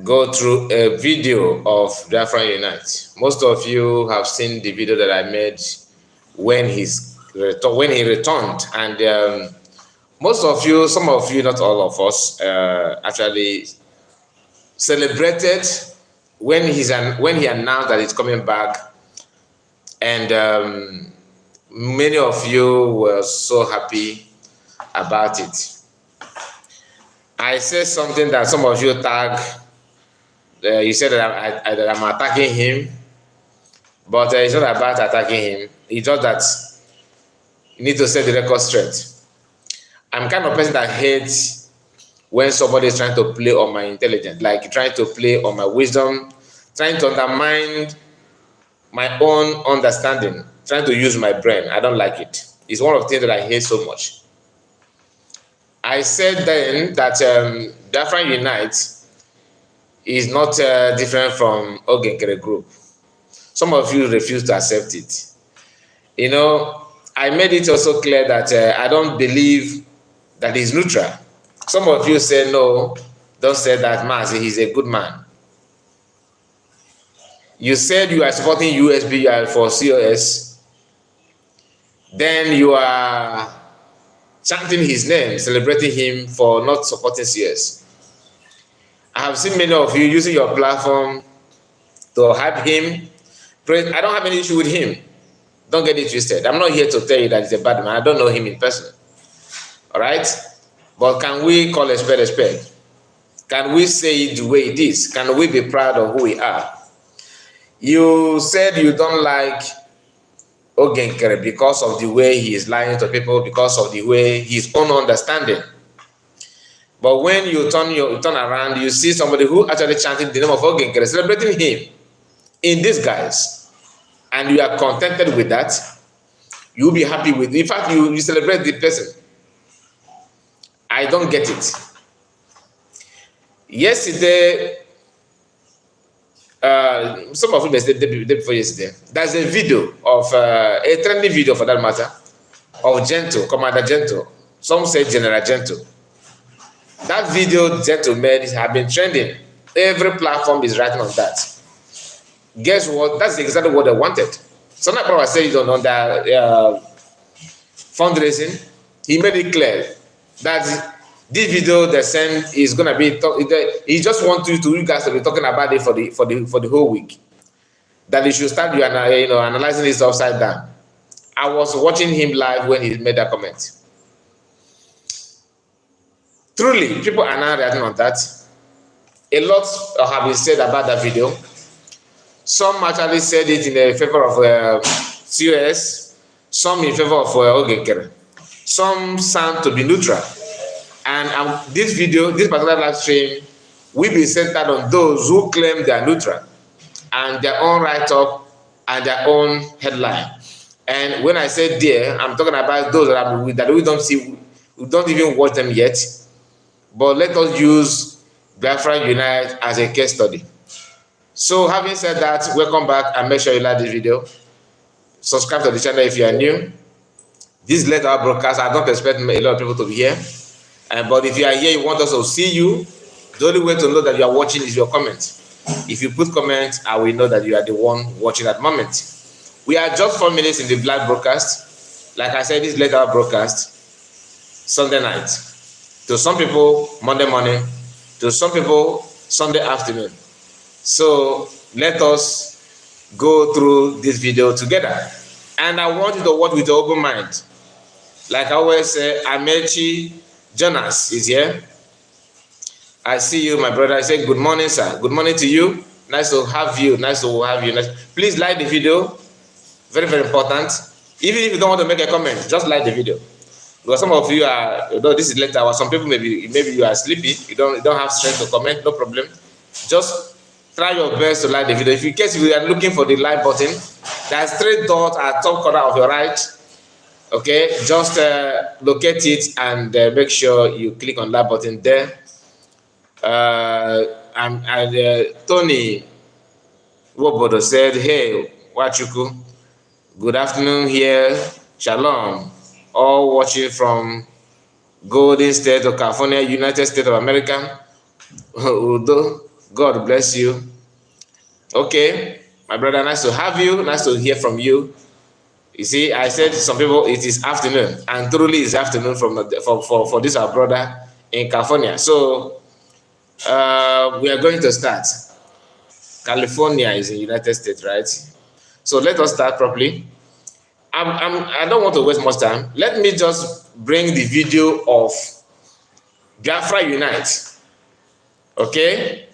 go through a video of Biafra Unite. Most of you have seen the video that I made when he returned, and most of you, some of you, not all of us, actually celebrated when he announced that he's coming back, and many of you were so happy about it. I said something that some of you tagged. You said that I'm attacking him, but it's not about attacking him. It's just that you need to set the record straight. I'm kind of person that hates when somebody is trying to play on my intelligence, like trying to play on my wisdom, trying to undermine my own understanding, trying to use my brain. I don't like it. It's one of the things that I hate so much. I said then that Biafra Unite is not different from Ogenkere Group. Some of you refuse to accept it. You know, I made it also clear that I don't believe that he's neutral. Some of you say, no, don't say that, Mazi, he's a good man. You said you are supporting USB for COS, then you are chanting his name, celebrating him for not supporting COS. I have seen many of you using your platform to hype him. I don't have any issue with him. Don't get it twisted. I'm not here to tell you that he's a bad man. I don't know him in person. All right? But can we call a spade a spade? Can we say it the way it is? Can we be proud of who we are? You said you don't like Ogenkere because of the way he is lying to people, because of the way his own understanding. But when you turn around, you see somebody who actually chanting the name of Ogenkere, celebrating him in disguise, and you are contented with that, you'll be happy with it. In fact, you celebrate the person. I don't get it. Yesterday, some of you may say the day before yesterday, there's a video of a trending video for that matter of Gentle, Commander Gentle. Some say General Gentle. That video Gentle made has been trending. Every platform is writing on that. Guess what? That's exactly what they wanted. So now Papa said it on their fundraising. He made it clear that this video they send is gonna be. He just wants you guys to be talking about it for the whole week. That you should start analyzing this upside down. I was watching him live when he made that comment. Truly, people are now reacting on that. A lot have been said about that video. Some actually said it in favor of COS, some in favor of Ogenkere. Some sound to be neutral. And this video, this particular live stream, will be centered on those who claim they are neutral and their own write-up and their own headline. And when I say there, I'm talking about those that we don't see, we don't even watch them yet. But let us use Biafra Unite as a case study. So having said that, welcome back and make sure you like this video. Subscribe to the channel if you are new. This later broadcast, I don't expect a lot of people to be here. But if you are here, you want us to see you, the only way to know that you are watching is your comment. If you put comment, I will know that you are the one watching at the moment. We are just 4 minutes in the live broadcast. Like I said, this later broadcast, Sunday night. To some people, Monday morning. To some people, Sunday afternoon. So let us go through this video together. And I want you to watch with an open mind. Like I always say, Amechi Jonas is here. I see you, my brother. I say, good morning, sir. Good morning to you. Nice to have you. Nice to have you. Please like the video. Very, very important. Even if you don't want to make a comment, just like the video. Because some of you are, although this is later, some people maybe you are sleepy. You don't have strength to comment. No problem. Just try your best to like the video. If in case you are looking for the like button, there's 3 dots at top corner of your right. Okay, just locate it and make sure you click on that button there. Tony Wobodo said, hey, Wachuku, good afternoon here. Shalom. All watching from Golden State of California, United States of America. Udo, God bless you. Okay, my brother, nice to have you. Nice to hear from you. You see, I said to some people it is afternoon, and truly it's afternoon for this our brother in California. So we are going to start. California is in the United States, right? So let us start properly. I don't want to waste much time. Let me just bring the video of Biafra Unite. Okay?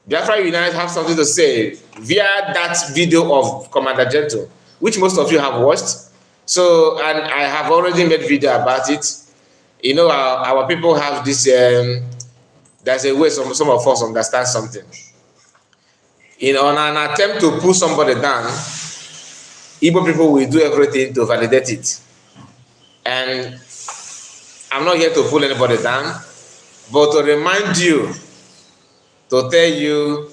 Biafra Unite have something to say via that video of Commander Gentle, which most of you have watched. So, and I have already made video about it. You know, our people have this, there's a way some of us understand something. In on an attempt to pull somebody down, Igbo people will do everything to validate it. And I'm not here to pull anybody down, but to remind you, to tell you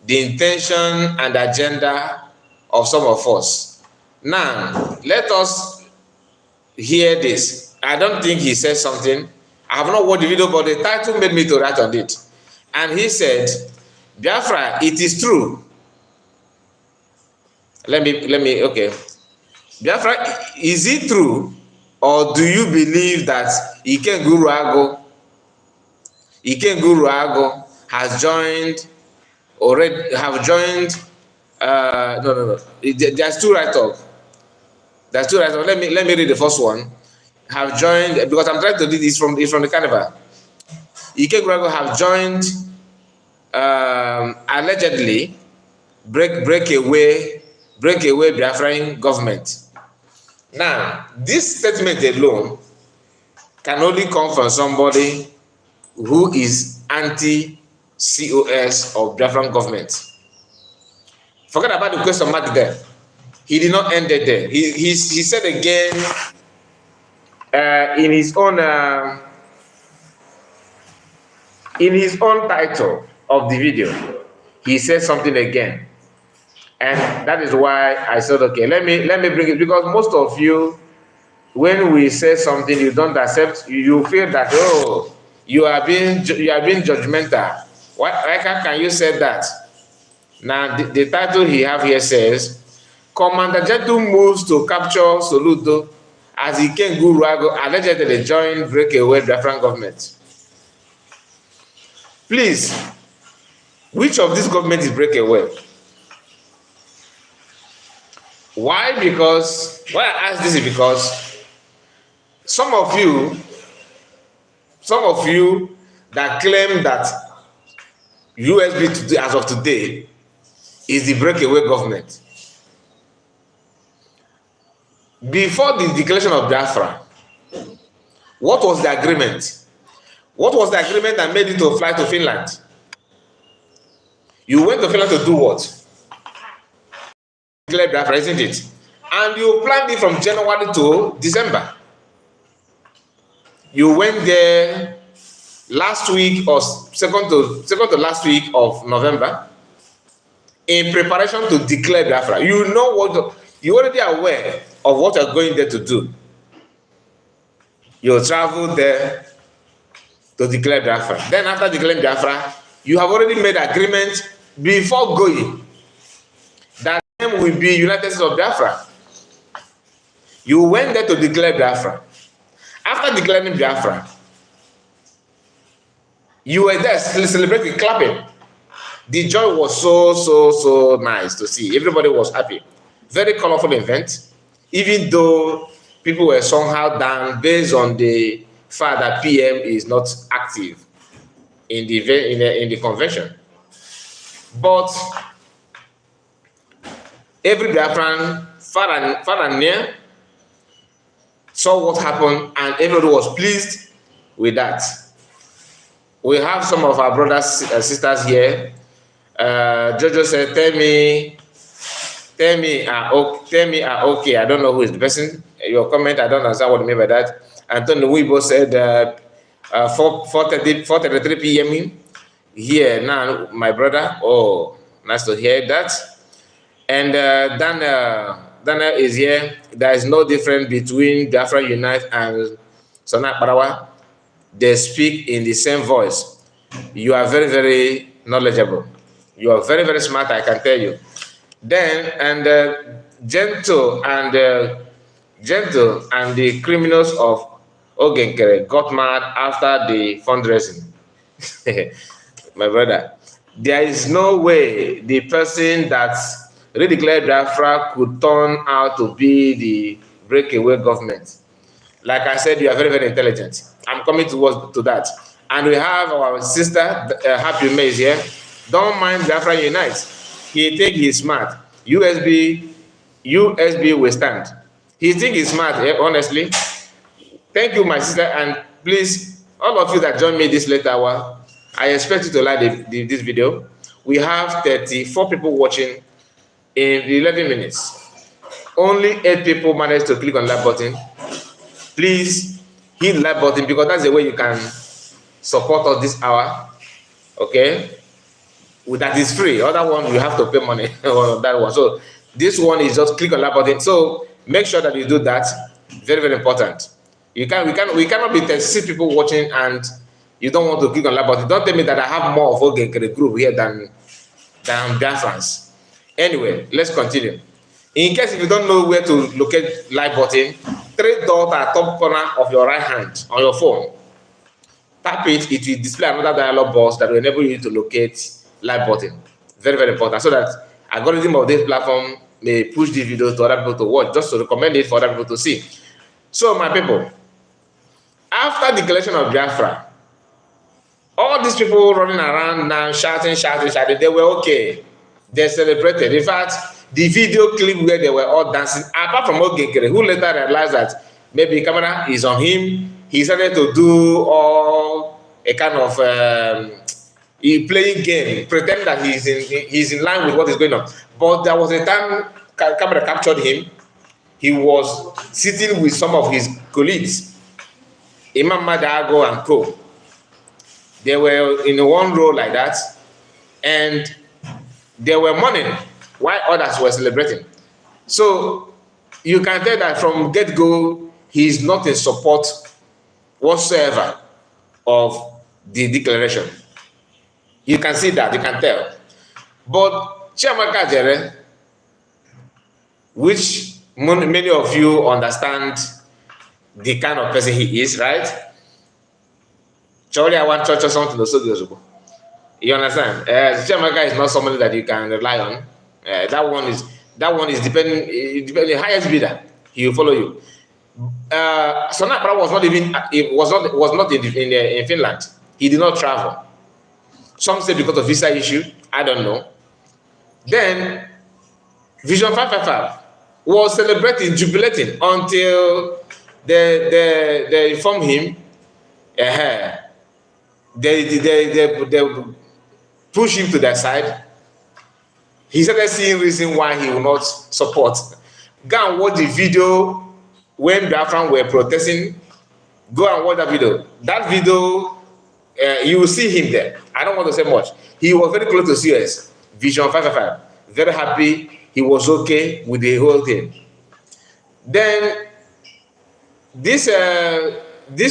the intention and agenda of some of us. Now, let us hear this. I don't think he said something. I have not watched the video, but the title made me to write on it. And he said, Biafra, it is true. Let me, okay. Biafra, is it true? Or do you believe that Ikenga Uruagu has joined, already have joined, no. There's two write-off. There's two write-off. Let me read the first one. Have joined, because I'm trying to read this from the carnival. Ikenga Uruagu have joined, allegedly, breakaway Biafran government. Now, this statement alone can only come from somebody who is anti-COS of Biafran government. Forget about the question mark there. He did not end it there. He said again in his own title of the video. He said something again. And that is why I said, okay, let me bring it, because most of you, when we say something you don't accept, you feel that, oh, you are being judgmental. Why can you say that? Now the title he have here says, Commander Gentle moves to capture Soludo as Ikenga Uruagu allegedly joined breakaway Biafran government. Please, which of this government is breakaway? Why? Why I ask this is because some of you that claim that USB today, as of today, is the breakaway government. Before the declaration of Biafra, what was the agreement? What was the agreement that made you to fly to Finland? You went to Finland to do what? Declare Biafra, isn't it? And you planned it from January to December. You went there last week or second to last week of November in preparation to declare Biafra. You know what, you're already aware of what you're going there to do. You travel there to declare Biafra. Then after declaring Biafra, you have already made agreement before going that name will be United States of Biafra. You went there to declare Biafra. After declaring Biafra, you were there celebrating, clapping. The joy was so nice to see. Everybody was happy. Very colorful event, even though people were somehow down based on the fact that PM is not active in the event, in the convention. But every Biafran, far and near, saw what happened, and everybody was pleased with that. We have some of our brothers and sisters here. Jojo said, tell me, okay. I don't know who is the person. Your comment, I don't understand what you mean by that. Antonio Weibo said 4:33 p.m. here now, my brother. Oh, nice to hear that. And Dana is here. There is no difference between Biafra Unite and Sona Parawa. They speak in the same voice. You are very, very knowledgeable. You are very, very smart, I can tell you. Then, and gentle and the criminals of Ogenkere got mad after the fundraising. My brother, there is no way the person that redeclared Biafra could turn out to be the breakaway government. Like I said, you are very, very intelligent. I'm coming to that. And we have our sister, Happy May is here. Don't mind Biafra Unite. He think he's smart. USB will stand. He think he's smart, honestly. Thank you, my sister. And please, all of you that join me this late hour, I expect you to like this video. We have 34 people watching in 11 minutes. Only 8 people managed to click on that button. Please hit the like button because that's the way you can support us this hour. Okay? That is free. Other one you have to pay money on that one. So this one is just click on that button. So make sure that you do that. Very, very important. We cannot be 36 people watching and you don't want to click on that button. Don't tell me that I have more of Ogenkere group here than Biafrans. Anyway, let's continue. In case if you don't know where to locate like button, 3 dots at top corner of your right hand on your phone. Tap it, it will display another dialog box that will enable you to locate like button. Very, very important. So that algorithm of this platform may push the video to other people to watch, just to recommend it for other people to see. So my people, after the declaration of Biafra, all these people running around now shouting, they were okay. They celebrated. In fact, the video clip where they were all dancing, apart from Ogenkere, who later realized that maybe the camera is on him, he started to do all a kind of playing game, pretend that he's in line with what is going on. But there was a time camera captured him. He was sitting with some of his colleagues, Imam Madago and co. They were in one row like that, and they were mourning while others were celebrating. So you can tell that from get-go, he is not in support whatsoever of the declaration. You can see that, you can tell. But Chiamaka Jere, which many of you understand the kind of person he is, right? Surely I want church or something to so. You understand? Chiamaka is not somebody that you can rely on. That one is depending the highest bidder. He will follow you. Sonapra was not even in Finland. He did not travel. Some say because of visa issue. I don't know. Then Vision 555 was celebrating, jubilating until they informed him. They push him to their side. He started seeing reason why he will not support. Go and watch the video when Biafran were protesting. Go and watch that video. That video, you will see him there. I don't want to say much. He was very close to COS. Vision 555. Very happy. He was okay with the whole thing. Then these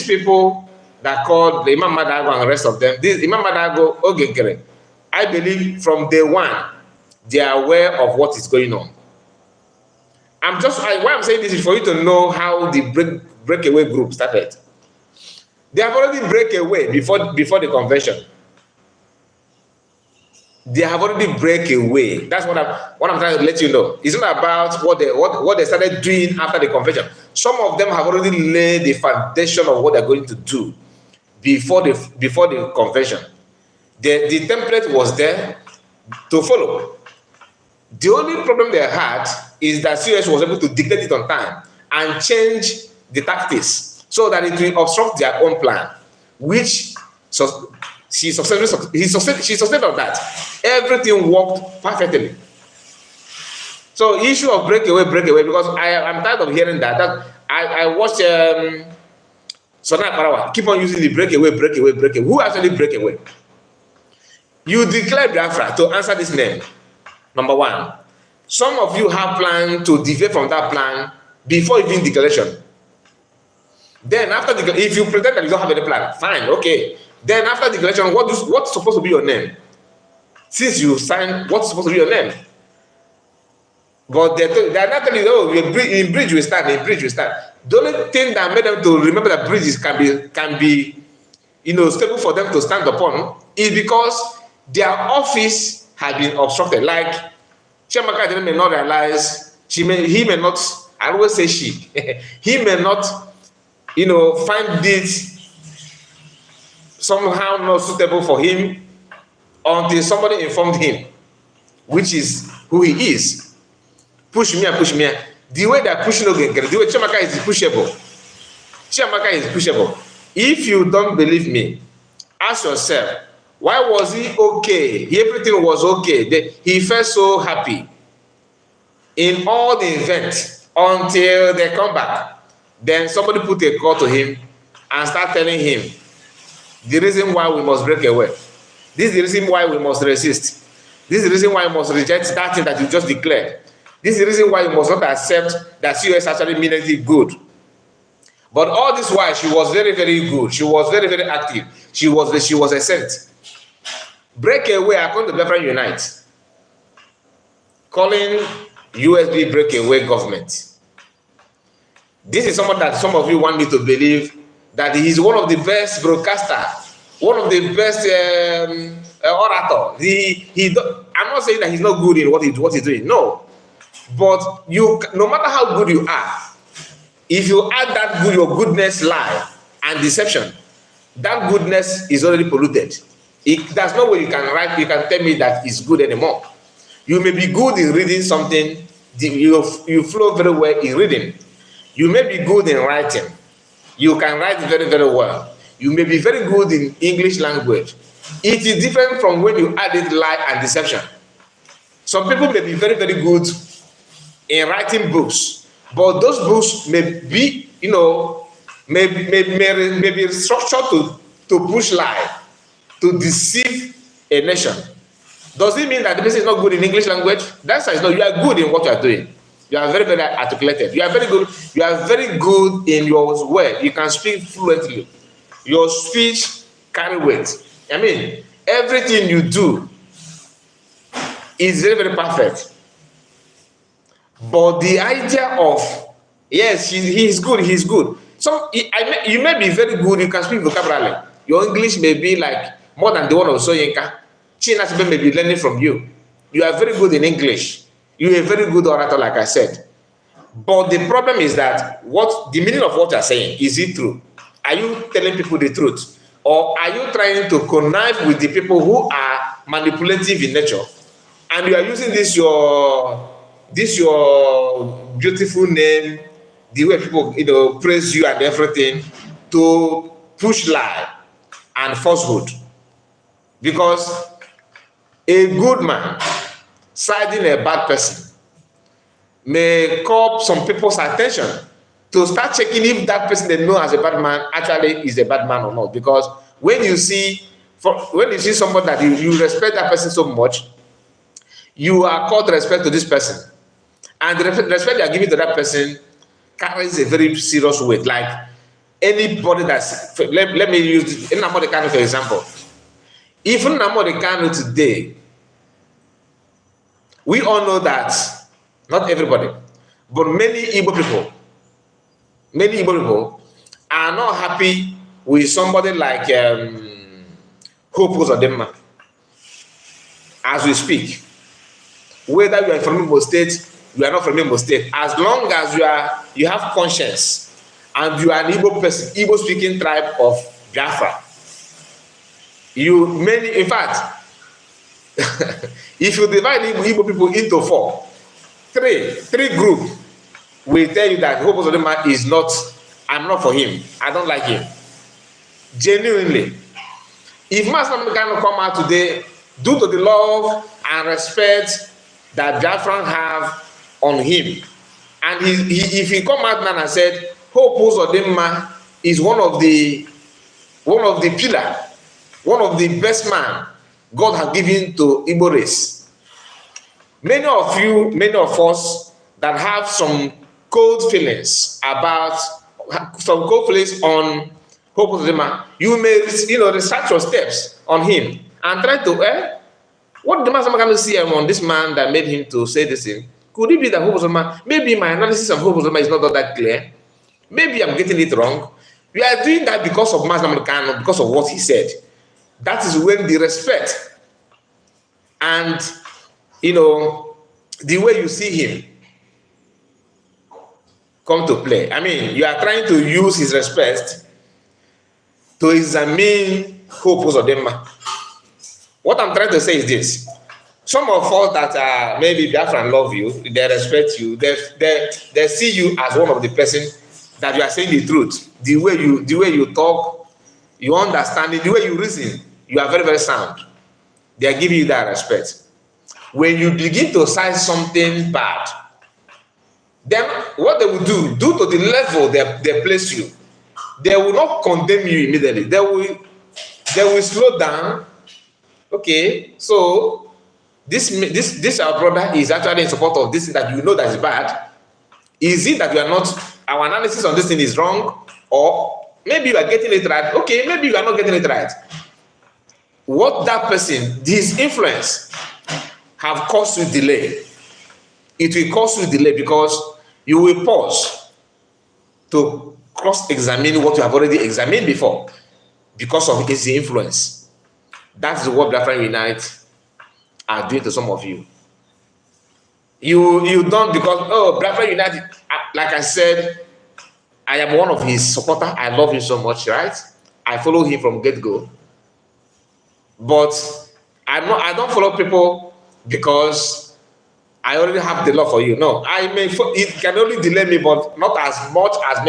people that called the Imam Madago and the rest of them, this Imam Madago, Ogenkere, I believe from day one, they are aware of what is going on. Why I'm saying this is for you to know how the breakaway group started. They have already break away before the convention. They have already break away. That's what I'm trying to let you know. It's not about what they started doing after the convention. Some of them have already laid the foundation of what they're going to do before the convention. The template was there to follow. The only problem they had is that COS was able to dictate it on time and change the tactics so that it will obstruct their own plan, which she succeeded on that. Everything worked perfectly. So issue of breakaway, because I'm tired of hearing that. I watched Sonai Parawa keep on using the breakaway. Who actually break away? You declare Biafra to answer this name. Number one, some of you have planned to deviate from that plan before even declaration. Then after if you pretend that you don't have any plan, fine, okay. Then after declaration, what's supposed to be your name? since you signed what's supposed to be your name. But they're not telling you, oh, in bridge we stand, in bridge we stand. The only thing that made them to remember that bridges can be stable for them to stand upon is because their office had been obstructed. Like Chiamaka may not realize, he may not, I always say she, he may not, find this somehow not suitable for him until somebody informed him, which is who he is. Push me and push me. The way they're pushing again, the way Chiamaka is pushable. Chiamaka is pushable. If you don't believe me, ask yourself, why was he okay? Everything was okay. He felt so happy in all the events until they come back. Then somebody put a call to him and start telling him the reason why we must break away. This is the reason why we must resist. This is the reason why we must reject that thing that you just declared. This is the reason why you must not accept that COS actually means anything good. But all this while, she was very, very good. She was very, very active. She was a saint. Breakaway, according to Biafra Unite, calling USB breakaway government. This is someone that some of you want me to believe that he's one of the best broadcasters, one of the best orator. I'm not saying that he's not good in what he's doing. No. But no matter how good you are, if you add that your goodness, lie, and deception, that goodness is already polluted. There's no way you can tell me that it's good anymore. You may be good in reading something, you flow very well in reading. You may be good in writing. You can write very, very well. You may be very good in English language. It is different from when you added lie and deception. Some people may be very, very good in writing books, but those books may be, may be structured to push lie, to deceive a nation. Does it mean that the person is not good in English language? That's why you are good in what you are doing. You are very, very articulated. You are very good. You are very good in your word. You can speak fluently. Your speech carry weight. I mean, everything you do is very, very perfect. But the idea of, yes, he's good, he's good. So you may be very good, you can speak vocabulary. Your English may be like more than the one of Soyinka. Chinasibe may be learning from you. You are very good in English. You are a very good orator, like I said. But the problem is that the meaning of what you are saying, is it true? Are you telling people the truth? Or are you trying to connive with the people who are manipulative in nature? And you are using this your beautiful name, the way people praise you and everything, to push lie and falsehood. Because a good man siding a bad person may call some people's attention to start checking if that person they know as a bad man actually is a bad man or not. Because when you see somebody that you respect that person so much, you are called respect to this person. And the respect you are giving to that person carries a very serious weight. Like anybody that's, let me use Nnamdi Kanu for example. If Nnamdi Kanu today, we all know that, not everybody, but many Igbo people are not happy with somebody like Hope Uzodinma as we speak. Whether you are from Imo State, you are not from Imo State, as long as you have conscience and you are an Igbo person, Igbo speaking tribe of Biafra, in fact, if you divide Igbo people into three groups will tell you that Hope Uzodinma is not, I'm not for him, I don't like him. Genuinely. If Master Nnamdi come out today, due to the love and respect that Biafran have on him, and if he come out now and said Hope Uzodinma is one of the pillar, one of the best man God has given to Igbo race. Many of us that have some cold feelings on Hope Uzodinma, you may research your steps on him and try to What did the master can see on this man that made him to say this thing? Could it be that Hope Uzoma, maybe my analysis of Hope Uzoma is not that clear? Maybe I'm getting it wrong. We are doing that because of Master Kano, because of what he said. That is when the respect and, the way you see him come to play. I mean, you are trying to use his respect to examine Hope Uzodinma. What I'm trying to say is this. Some of us that are maybe Biafra love you, they respect you, they see you as one of the person that you are saying the truth. The way you talk, you understand it, the way you reason, you are very, very sound. They are giving you that respect. When you begin to say something bad, then what they will do, due to the level they place you, they will not condemn you immediately. They will slow down. Okay, so this our brother is actually in support of this thing that you know that is bad. Is it that you are not, our analysis on this thing is wrong, or maybe you are getting it right? Okay, maybe you are not getting it right. What that person, his influence, have caused you delay. It will cause you delay because you will pause to cross-examine what you have already examined before because of his influence. That's what Biafra Unite are doing to some of you. You don't, because, Biafra United, like I said, I am one of his supporters. I love him so much, right? I follow him from get-go. But I don't follow people because I already have the love for you. No, it can only delay me, but not as much as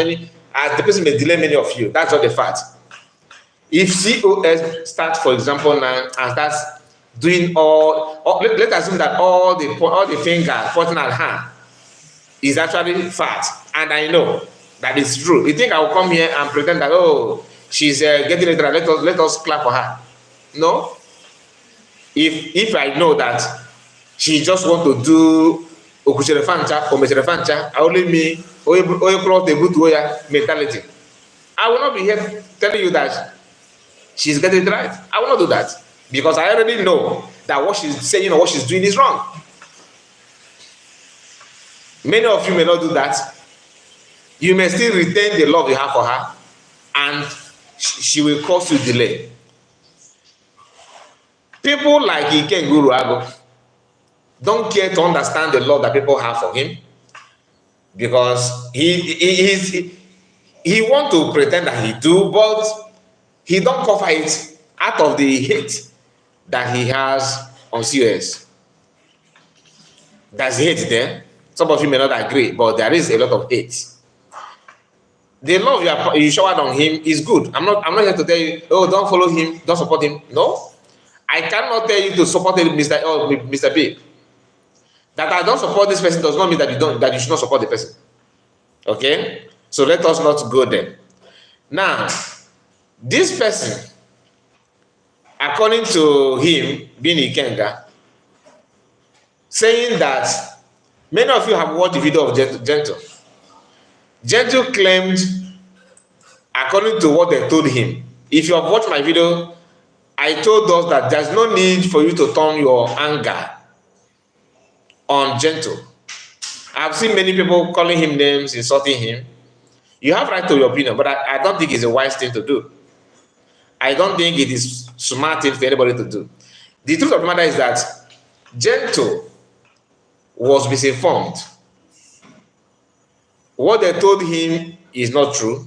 the person may delay many of you. That's not the fact. If COS starts, for example, now and starts doing let's assume that all the fingers pointing at her is actually fat, and I know that it's true. You think I will come here and pretend that, oh, she's getting it right, let us clap for her? No. If I know that she just want to do okucherefancha or mecherefancha, only me mentality, I will not be here telling you that she's getting it right. I will not do that because I already know that what she's saying or what she's doing is wrong. Many of you may not do that. You may still retain the love you have for her, and she will cause you delay. People like Ikenga Uruagu don't care to understand the love that people have for him because he want to pretend that he do, but he don't cover it out of the hate that he has on COS. There's hate there. Some of you may not agree, but there is a lot of hate. The love you showered on him is good. I'm not here to tell you, oh, don't follow him, don't support him. No, I cannot tell you to support Mr. B. That I don't support this person does not mean that you should not support the person. Okay, so let us not go there. Now, this person, according to him, being Ikenga, saying that many of you have watched the video of Gentle. Gentle claimed, according to what they told him, if you have watched my video, I told us that there's no need for you to turn your anger on Gentle. I've seen many people calling him names, insulting him. You have right to your opinion, but I don't think it's a wise thing to do. I don't think it is smart thing for anybody to do. The truth of the matter is that Gentle was misinformed. What they told him is not true,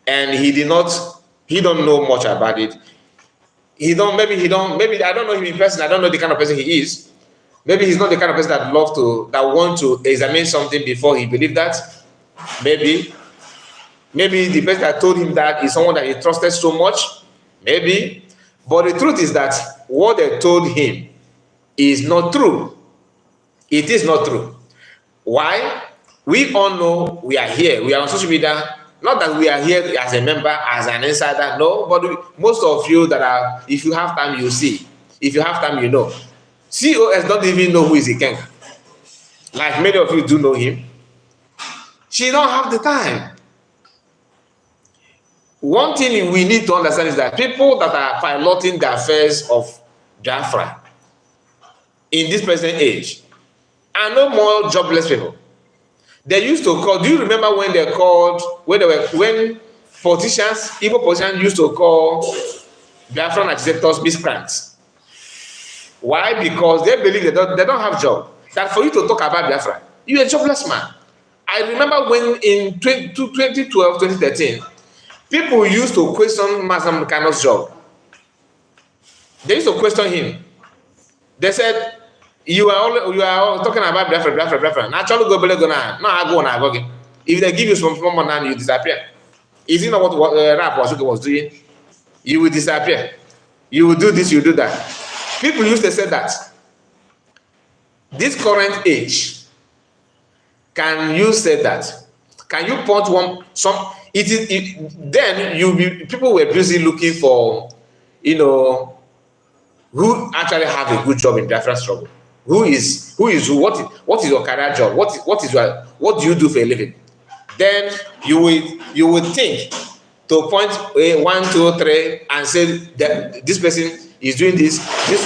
and he don't know much about it. Maybe I don't know him in person. I don't know the kind of person he is. Maybe he's not the kind of person that want to examine something before he believe that. Maybe the person that told him that is someone that he trusted so much. Maybe. But the truth is that what they told him is not true. It is not true. Why? We all know we are here. We are on social media. Not that we are here as a member, as an insider. No, but most of you that are, if you have time, you see. If you have time, you know. COS don't even know who is Ikenga. Like many of you do know him. She don't have the time. One thing we need to understand is that people that are piloting the affairs of Biafra, in this present age are no more jobless people. They used to call, do you remember when they called, when politicians, Igbo politicians used to call Biafran agitators miscreants? Why? Because they believe they don't have job. That for you to talk about Biafra, you're a jobless man. I remember when in 2012, 2013, people used to question Mazam Kano's job. They used to question him. They said, you are all talking about Biafra. Naturally, go below now. No, I go on again. If they give you some money now, you disappear. Is it not what Rap was doing? You will disappear. You will do this, you will do that. People used to say that. This current age, can you say that? Can you point then people were busy looking for, who actually have a good job in Biafra struggle. What is your career job? What do you do for a living? Then you will think to point 1, 2, 3 and say that this person is doing this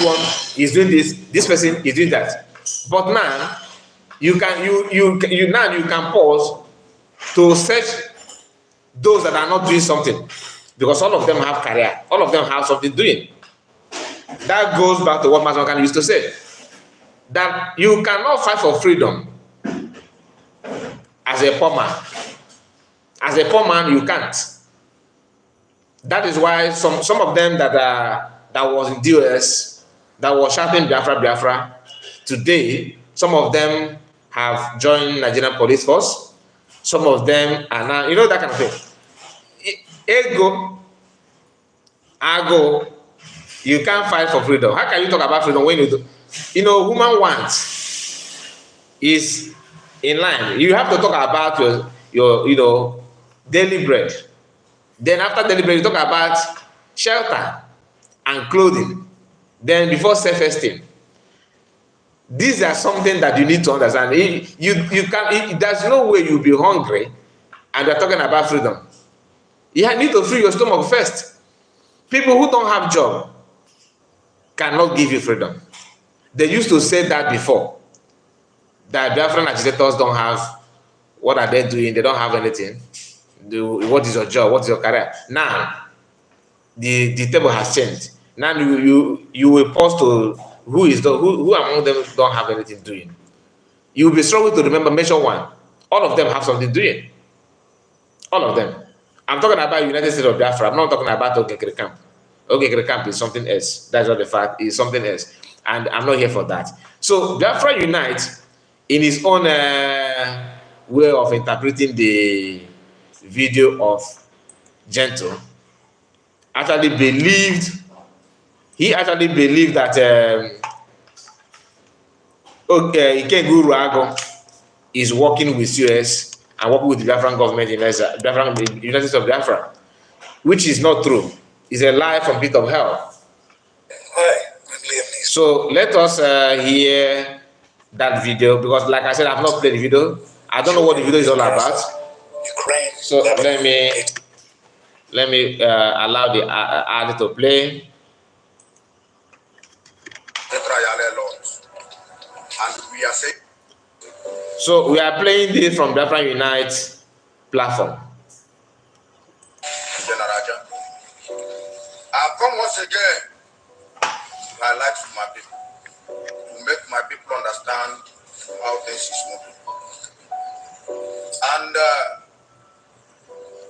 one is doing this person is doing that. But now you can pause to search those that are not doing something, because all of them have career, all of them have something doing. That goes back to what Mason used to say, that you cannot fight for freedom as a poor man. As a poor man, you can't. That is why some of them that was in DOS, that was shouting Biafra, today, some of them have joined Nigerian police force. Some of them are now, that kind of thing. Ago, you can't fight for freedom. How can you talk about freedom when you do? Human wants is in line. You have to talk about your daily bread. Then after daily bread, you talk about shelter and clothing. Then before self-esteem. These are something that you need to understand. There's no way you'll be hungry and you're talking about freedom. You need to free your stomach first. People who don't have job cannot give you freedom. They used to say that before, that Biafran agitators don't have, what are they doing? They don't have anything. What is your job? What is your career? Now, the table has changed. Now you will pause to who among them don't have anything doing. You will be struggling to remember, mention one. All of them have something doing. All of them. I'm talking about United States of Biafra. I'm not talking about Ogekere Camp. Ogekere Camp is something else. That's not the fact. It's something else. And I'm not here for that. So Biafra Unite, in his own way of interpreting the video of Gentle, actually believed that Ikenga Uruagu is working with COS and working with the Biafran government in the United States of Biafra, which is not true. It's a lie from pit of hell. So let us hear that video, because like I said, I've not played the video. I don't know what the video is all about. So let me allow the ad to play. So we are playing this from Biafra Unite platform. I've come once again to highlight to my people, to make my people understand how things is moving. And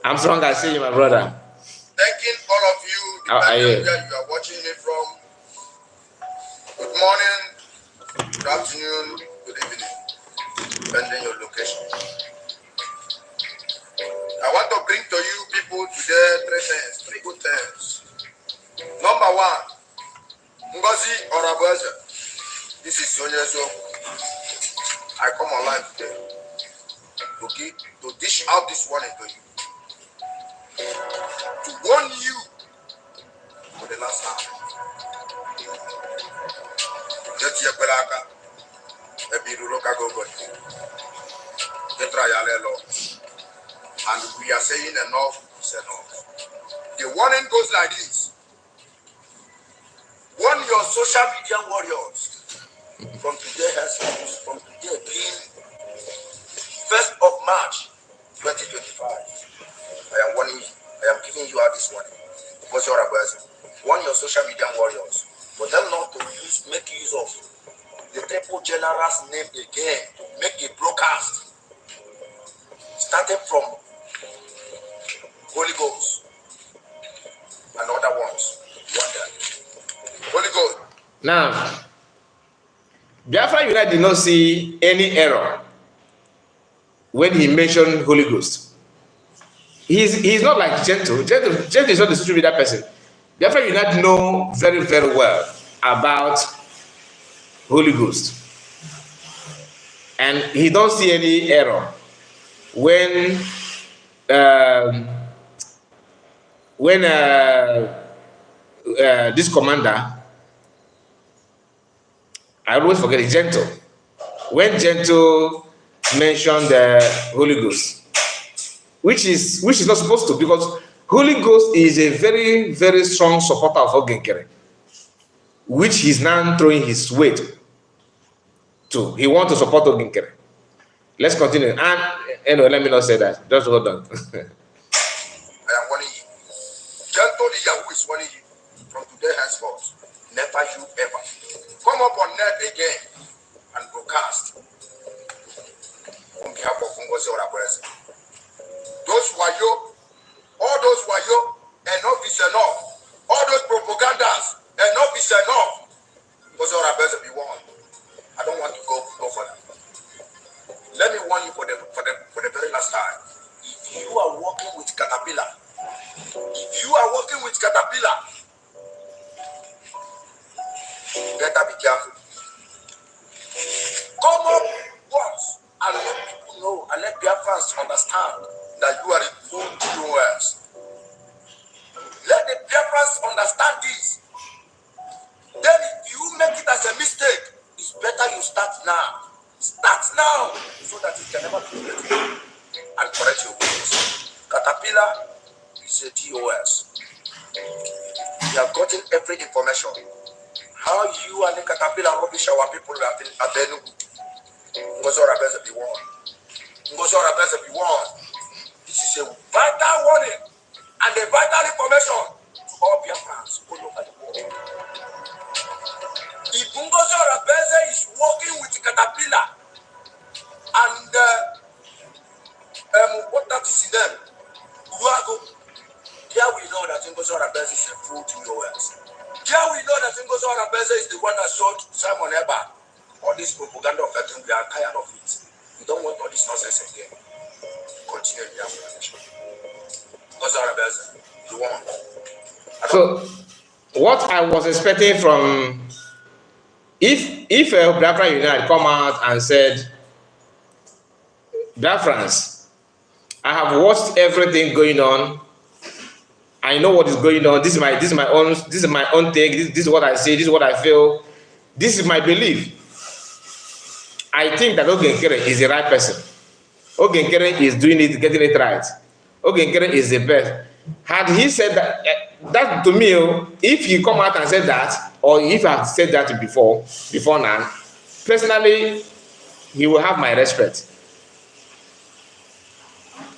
I'm strong, I see you, my brother. Thanking all of you, depending where you are watching me from. Good morning, good afternoon, good evening, depending your location. I want to bring to you people today three good things. Number one, Ngozi Orabueze. This is Sonyeso. I come online today to dish out this warning to you, to warn you for the last time. Get your baraka, and we are saying enough is enough. The warning goes like this. Warn your social media warriors from today henceforth, from today being 1st of March 2025, I am warning you, I am giving you out this warning. Because Orabueze, warn your social media warriors for them not to make use of the triple general's name again to make a broadcast starting from Holy Ghost and other ones. Holy Ghost. Now, Biafra United did not see any error when he mentioned Holy Ghost. He's not like Gentle. Gentle is not the social media person. Biafra United know very, very well about Holy Ghost. And he don't see any error when this commander, I always forget it, Gentle. When Gentle mentioned the Holy Ghost, which is not supposed to, because Holy Ghost is a very, very strong supporter of Ogenkere, which he's now throwing his weight to. He wants to support Ogenkere. Let's continue. And anyway, let me not say that. Just hold on. I am warning you. Gentle leader who is warning you from today henceforth. Never you ever come up on net again and broadcast on behalf of Ngozi Orabueze. Those who are you, all those who are you, enough is enough. All those propagandas, enough is enough. Ngozi Orabueze be warned. I don't want to go further. Let me warn you for the very last time. If you are working with Caterpillar, better be careful. Come up once and let people know and let Biafrans understand that you are a good COS. Let the Biafrans understand this. Then if you make it as a mistake, it's better you start now. Start now so that it can never be repeated and correct your ways. Caterpillar is a DOS. We have gotten every information. How you and the Caterpillar rubbish our people at Enugu. Ngozi Orabueze be warned. Ngozi Orabueze be warned. This is a vital warning and a vital information to all Biafrans all over the world. If Ngozi Orabueze is working with Caterpillar and what that is in them, Uruagu, here we know that Ngozi Orabueze is a full COS. Here we know that Ngozi Orabueze is the one that showed Simon Eba all this propaganda of that. We are tired of it. We don't want all this nonsense again. Continue the affirmation. Ngozi Orabueze, you want. So, what I was expecting from, if Biafra United come out and said, Biafrans, I have watched everything going on. I know what is going on. This is my own take. This is what I see. This is what I feel. This is my belief. I think that Ogenkere is the right person. Ogenkere is doing it, getting it right. Ogenkere is the best. Had he said that, that to me, if he come out and said that, or if I have said that before now, personally, he will have my respect.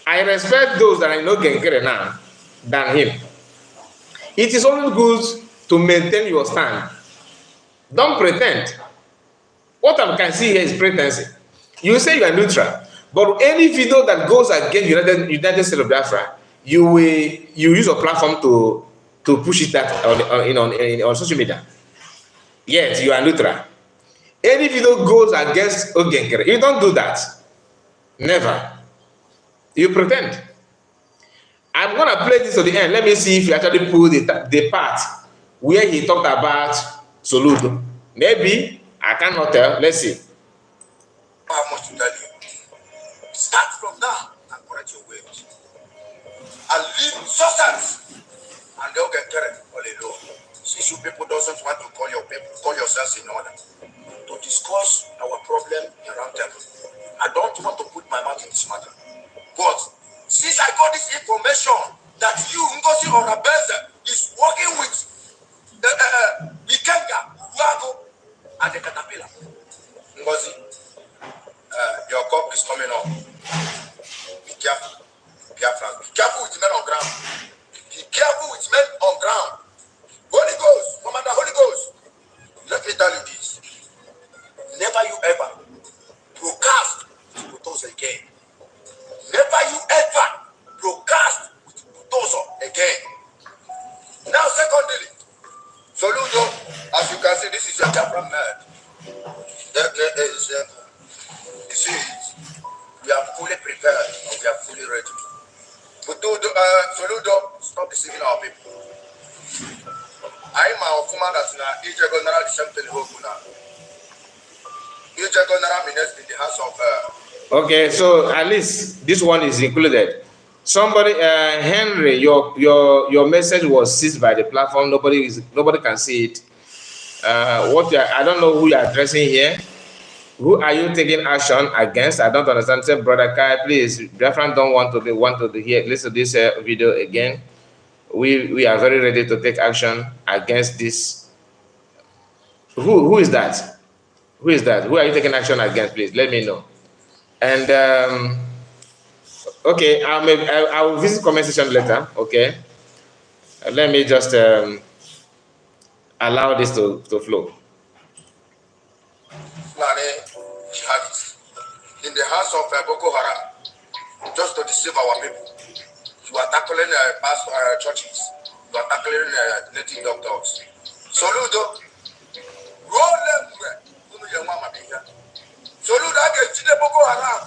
I respect those that I know Ogenkere now than him. It is always good to maintain your stand. Don't pretend. What I can see here is pretense. You say you are neutral, but any video that goes against United States of Biafra, you use a platform to push it that on social media. Yes, you are neutral. Any video goes against Ogenkere, you don't do that. Never. You pretend. I'm gonna play this to the end. Let me see if you actually pull the part where he talked about Soludo. Maybe I cannot tell. Let's see. How much to tell you? Start from now and correct your ways. And leave success and they'll get carried all alone. Since you people doesn't want to call yourselves in order to discuss our problem around them. I don't want to put my mouth in this matter. But since I got this information that you, Ngozi Orabueze, is working with Ikenga, Uruagu, and the caterpillar. Ngozi, your cup is coming up. Be careful. Biafra. Be careful with men on ground. Be careful with men on ground. Holy Ghost, Commander Holy Ghost. Let me tell you this. Never you ever broadcast with Bulldozer again. Never you ever broadcast with Bulldozer again. Now, secondly, Soludo, as you can see, this is your Biafra man. You see, we are fully prepared and we are fully ready. But Soludo, stop deceiving our people. I am a woman that's now Ikenga the same thing. Ikenga means in the hands of. Okay, so at least this one is included. Somebody, Henry, your message was seized by the platform. Nobody can see it. I don't know who you are addressing here. Who are you taking action against? I don't understand. Say, Brother Kai, please. Biafran don't want to hear listen to this video again. We are very ready to take action against this. Who is that? Who is that? Who are you taking action against? Please let me know. And okay, I will visit comment section later. Okay, let me just allow this to flow. In the hands of Boko Haram, just to deceive our people. You are tackling churches. You are tackling native doctors. Soludo, roll them. Soludo, I get to the Boko Haram.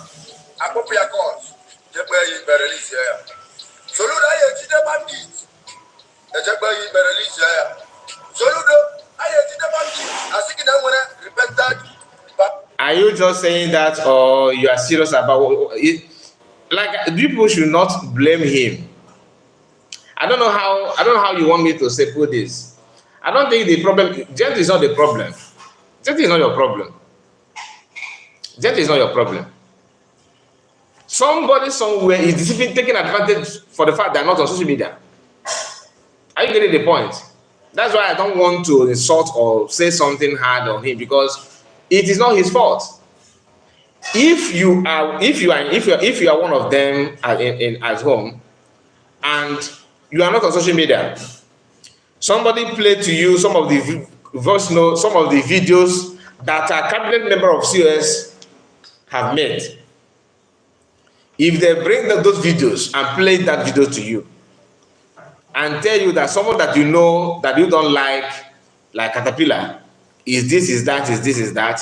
I go for your cause. Just where you better release here. Soludo, I get to the bandits. Just where you better release here. Soludo, I get to the bandits. I think I want to repent that. Are you just saying that, or you are serious about it? Like, people should not blame him. I don't know how you want me to say put this. I don't think the problem. Jet is not the problem. Jet is not your problem. Jet is not your problem. Somebody somewhere is taking advantage for the fact they're not on social media. Are you getting the point? That's why I don't want to insult or say something hard on him, because it is not his fault. If you are one of them at home and you are not on social media, somebody played to you some of the voice notes, some of the videos that a cabinet member of COS have made. If they bring those videos and play that video to you and tell you that someone that you know that you don't like Caterpillar, is this, is that, is this, is that,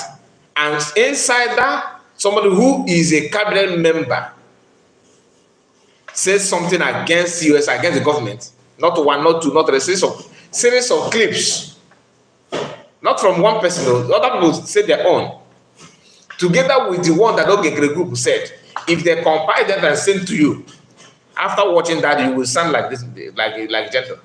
and inside that, somebody who is a cabinet member says something against COS, against the government, not one, not two, not a series of clips, not from one person, other people say their own, together with the one that Ogekere group said. If they compile them and send to you, after watching that, you will sound like this, like gentle.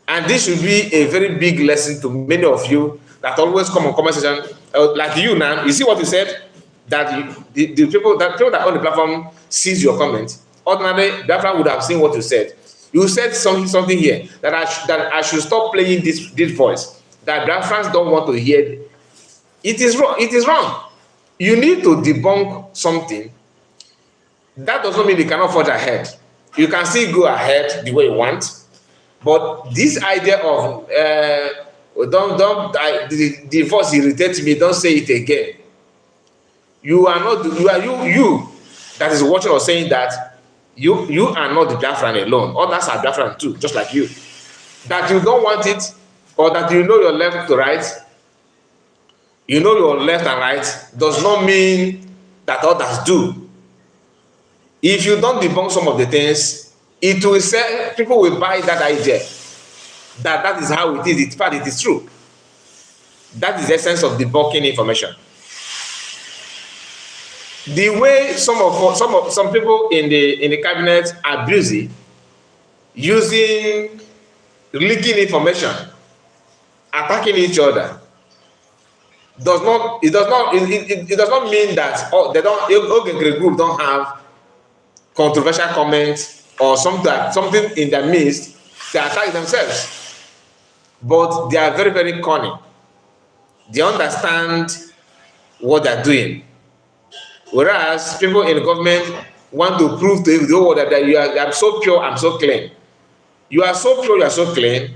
And this should be a very big lesson to many of you that always come on comment section, like you now. You see what you said? That the people that on the platform sees your comment. Ordinarily, Biafra would have seen what you said. You said something here that I should stop playing this voice. That Biafrans don't want to hear. It is wrong. It is wrong. You need to debunk something. That does not mean you cannot forge ahead. You can still go ahead the way you want. But this idea of the voice irritates me, don't say it again. You that is watching or saying that you are not the Biafran alone. Others are Biafran too, just like you. That you don't want it, or that you know your left to right, you know your left and right, does not mean that others do. If you don't debunk some of the things, it will say, people will buy that idea that is how it is. In fact, it is true. That is the essence of debunking information. The way some people in the cabinet are busy using leaking information, attacking each other, it does not mean that Ogekere group don't have controversial comments or something in their midst. They attack themselves, but they are very, very cunning. They understand what they're doing. Whereas people in government want to prove to the whole world that I'm so pure, I'm so clean. You are so pure, you are so clean.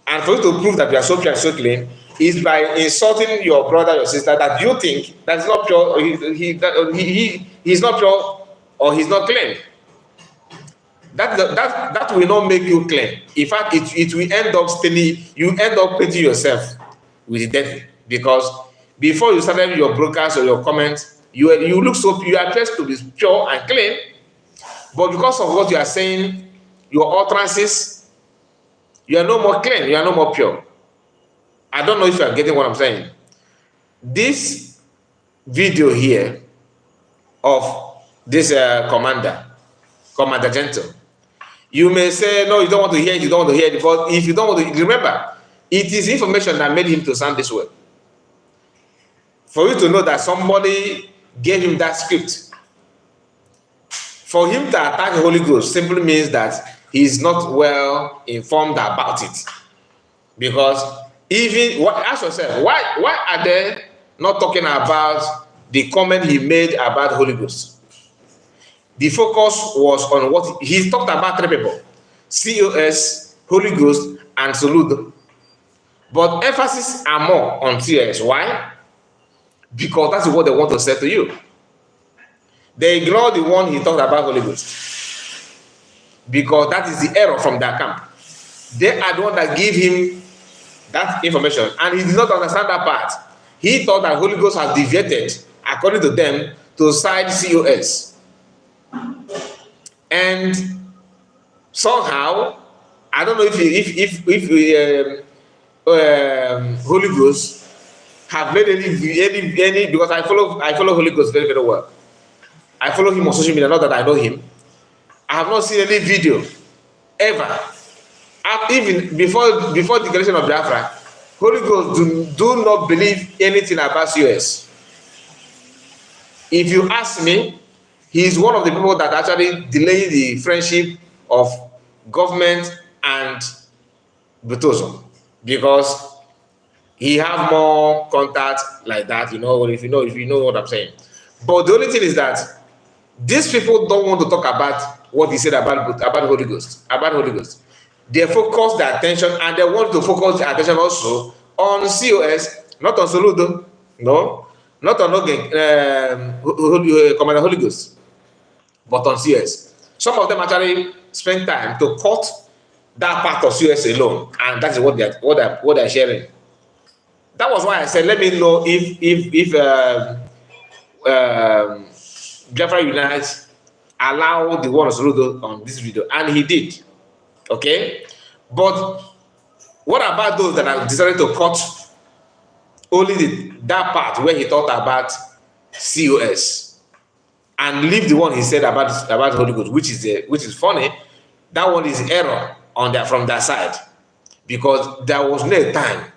And for you to prove that you are so pure and so clean is by insulting your brother, your sister that you think that's not pure, or he's not pure or he's not clean. That will not make you clean. In fact, it will end up staining, you end up painting yourself with death, because before you started your broadcast or your comments, you look so, you appear to be pure and clean, but because of what you are saying, your utterances, you are no more clean, you are no more pure. I don't know if you are getting what I'm saying. This video here of this Commander Gentle, you may say, no, you don't want to hear it, you don't want to hear it, but if you don't want to, remember, it is information that made him to sound this way. For you to know that somebody gave him that script. For him to attack the Holy Ghost simply means that he is not well informed about it. Because even, ask yourself, why are they not talking about the comment he made about the Holy Ghost? The focus was on what he talked about: 3 people, COS, Holy Ghost, and Soludo. But emphasis are more on COS. Why? Because that's what they want to say to you. They ignore the one he talked about, Holy Ghost, because that is the error from their camp. They are the one that give him that information, and he did not understand that part. He thought that Holy Ghost has deviated, according to them, to side COS. And somehow, I don't know if Holy Ghost have made any, because I follow Holy Ghost very, very well. I follow him on social media, not that I know him. I have not seen any video ever. Even before the declaration of Biafra, Holy Ghost do not believe anything about COS. If you ask me, he is one of the people that actually delay the friendship of government and Butozo, because he have more contact like that, you know, if you know what I'm saying. But the only thing is that these people don't want to talk about what he said about Holy Ghost, They focus their attention, and they want to focus their attention also on COS, not on Soludo, no, not on Commander Holy Ghost, but on COS. Some of them actually spend time to cut that part of COS alone, and that is what they're sharing. That was why I said, let me know if Biafra Unite allow the one of Soludo on this video, and he did. Okay, but what about those that have decided to cut only that part where he talked about COS and leave the one he said about Holy Ghost, which is funny? That one is error from their side, because there was no time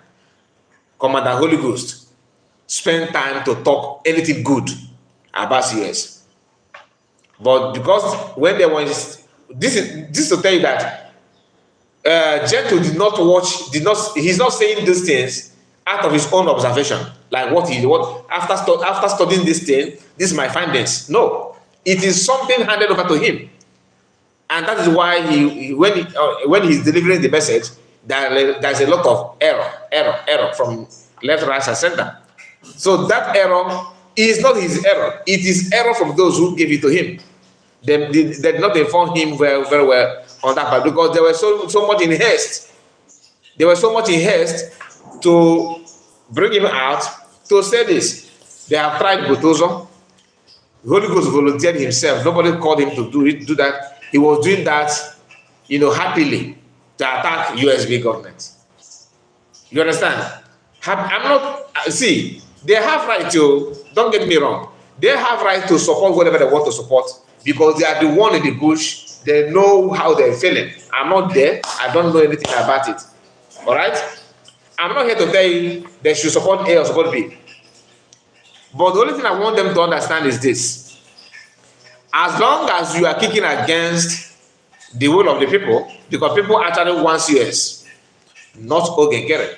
Commander Holy Ghost spent time to talk anything good about COS. But because when they were, this to tell you that Gentle did not watch, he's not saying these things out of his own observation, like after studying this thing, this is my findings. No, it is something handed over to him, and that is why when he's delivering the message, there's a lot of error from left, right, and center. So that error is not his error; it is error from those who gave it to him. They did not inform him very well on that part, because they were so much in haste. They were so much in haste to bring him out to say this. They have tried Butozo. Holy Ghost volunteered himself. Nobody called him to do that. He was doing that, happily, to attack USB government. You understand? I'm not, see, they have right to, don't get me wrong, they have right to support whatever they want to support, because they are the one in the bush. They know how they're feeling. I'm not there. I don't know anything about it. All right? I'm not here to tell you they should support A or support B. But the only thing I want them to understand is this. As long as you are kicking against the will of the people, because people actually want COS, not Ogengere.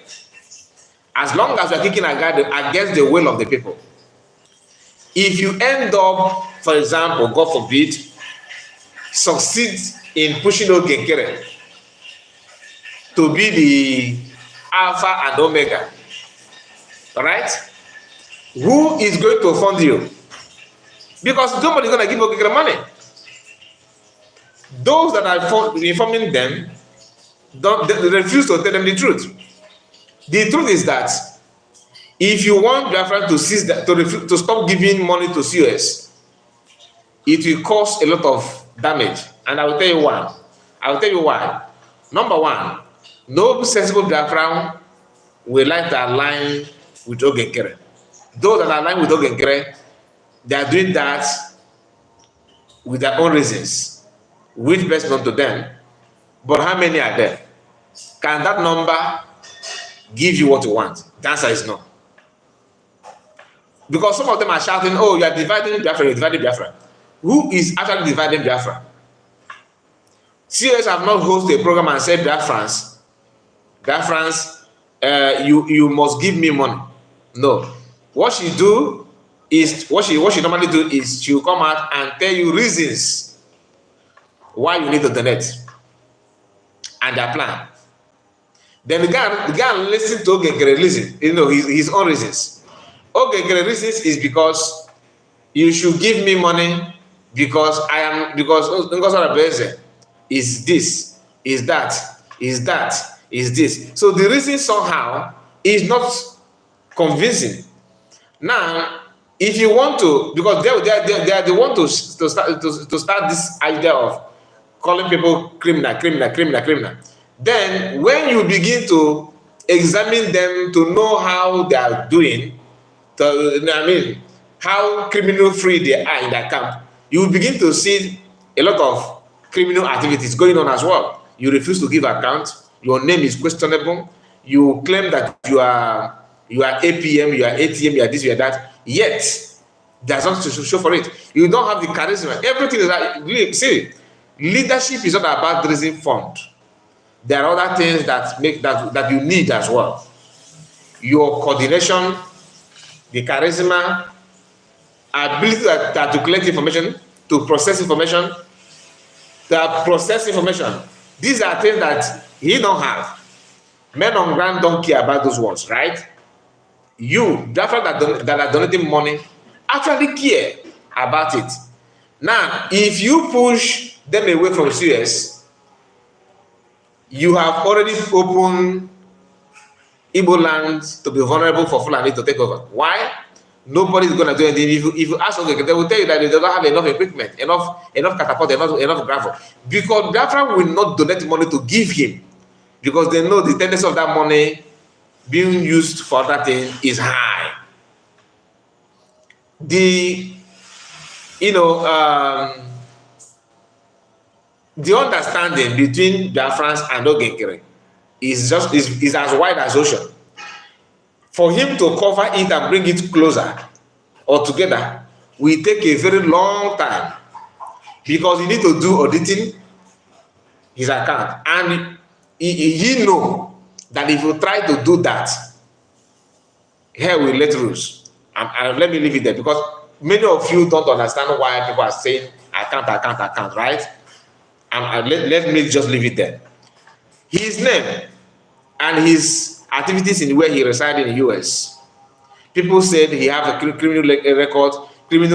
As long as you're kicking against the will of the people. If you end up, for example, God forbid, succeed in pushing Ogenkere to be the Alpha and Omega, right? Who is going to fund you? Because nobody's going to give Ogenkere money. Those that are informing them, they refuse to tell them the truth. The truth is that if you want Biafra to cease that, to stop giving money to COS, it will cause a lot of damage. And I will tell you why. I will tell you why. Number one, no sensible Biafra will like to align with Ogenkere. Those that are aligned with Ogenkere, they are doing that with their own reasons, which best known to them. But how many are there? Can that number give you what you want? The answer is no. Because some of them are shouting, oh, you are dividing Biafra, you're dividing Biafra. Who is actually dividing Biafra? COS have not hosted a program and said, Biafrans, you must give me money. No. What she do is, what she normally do is she'll come out and tell you reasons why you need to donate and their plan. Then the guy listen to Ogenkere reason, his own reasons. Ogenkere reasons is because you should give me money because Orabueze is this, is that, is this. So the reason somehow is not convincing. Now, if you want to, because they want to start this idea of calling people criminal. Then when you begin to examine them to know how they are doing, how criminal free they are in that camp, you will begin to see a lot of criminal activities going on as well. You refuse to give account, your name is questionable, you claim that you are APM, you are ATM, you are this, you are that, yet there's nothing to show for it. You don't have the charisma. Everything is like, see, leadership is not about raising fund. There are other things that you need as well. Your coordination, the charisma, ability to articulate information, to process information, These are things that he don't have. Men on ground don't care about those ones, right? You, Biafra that are donating money, actually care about it. Now, if you push them away from COS, you have already opened Igbo land to be vulnerable for Fulani to take over. Why? Nobody's going to do anything. If you ask, okay, they will tell you that they don't have enough equipment, enough catapult, enough gravel. Because Biafra will not donate money to give him, because they know the tendency of that money being used for other things is high. The understanding between Biafrans and Ogenkere is as wide as ocean. For him to cover it and bring it closer or together will take a very long time, because you need to do auditing his account, and he know that if you try to do that, here we let loose. And let me leave it there, because many of you don't understand why people are saying account, right? And let me just leave it there. His name and his activities in where he resided in the US. People said he have a criminal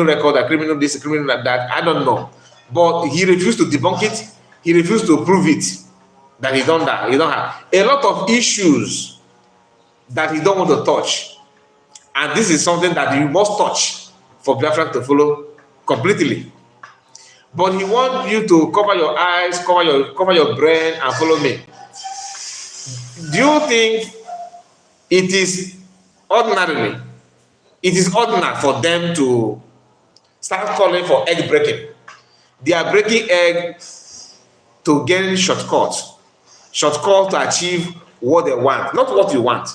record, a criminal this, a criminal that. I don't know. But he refused to debunk it. He refused to prove it, that he don't have. A lot of issues that he don't want to touch. And this is something that you must touch for Biafra to follow completely. But he wants you to cover your eyes, cover your brain, and follow me. Do you think it is ordinary for them to start calling for egg breaking? They are breaking egg to gain shortcuts to achieve what they want, not what you want.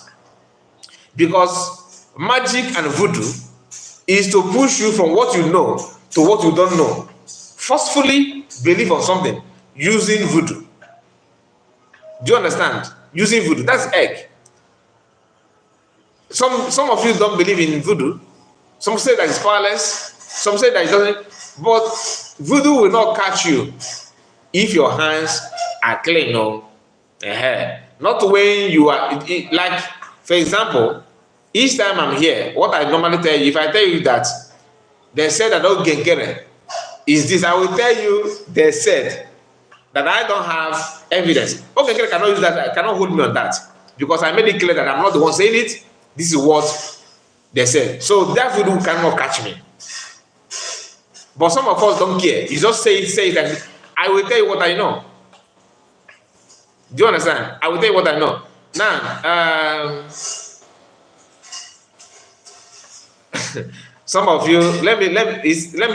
Because magic and voodoo is to push you from what you know to what you don't know. Forcefully believe on something using voodoo. Do you understand? Using voodoo, that's egg. some of you don't believe in voodoo. Some say that it's powerless. Some say that it doesn't. But voodoo will not catch you if your hands are clean. No, not when you are like, for example, each time I'm here, what I normally tell you, if I tell you that they said that Ogenkere is this, I will tell you they said that I don't have evidence. Ogenkere cannot use that, cannot hold me on that, because I made it clear that I'm not the one saying it. This is what they said. So that voodoo cannot catch me. But some of us don't care. You just say it, and I will tell you what I know. Do you understand? I will tell you what I know. Now, some of you, let me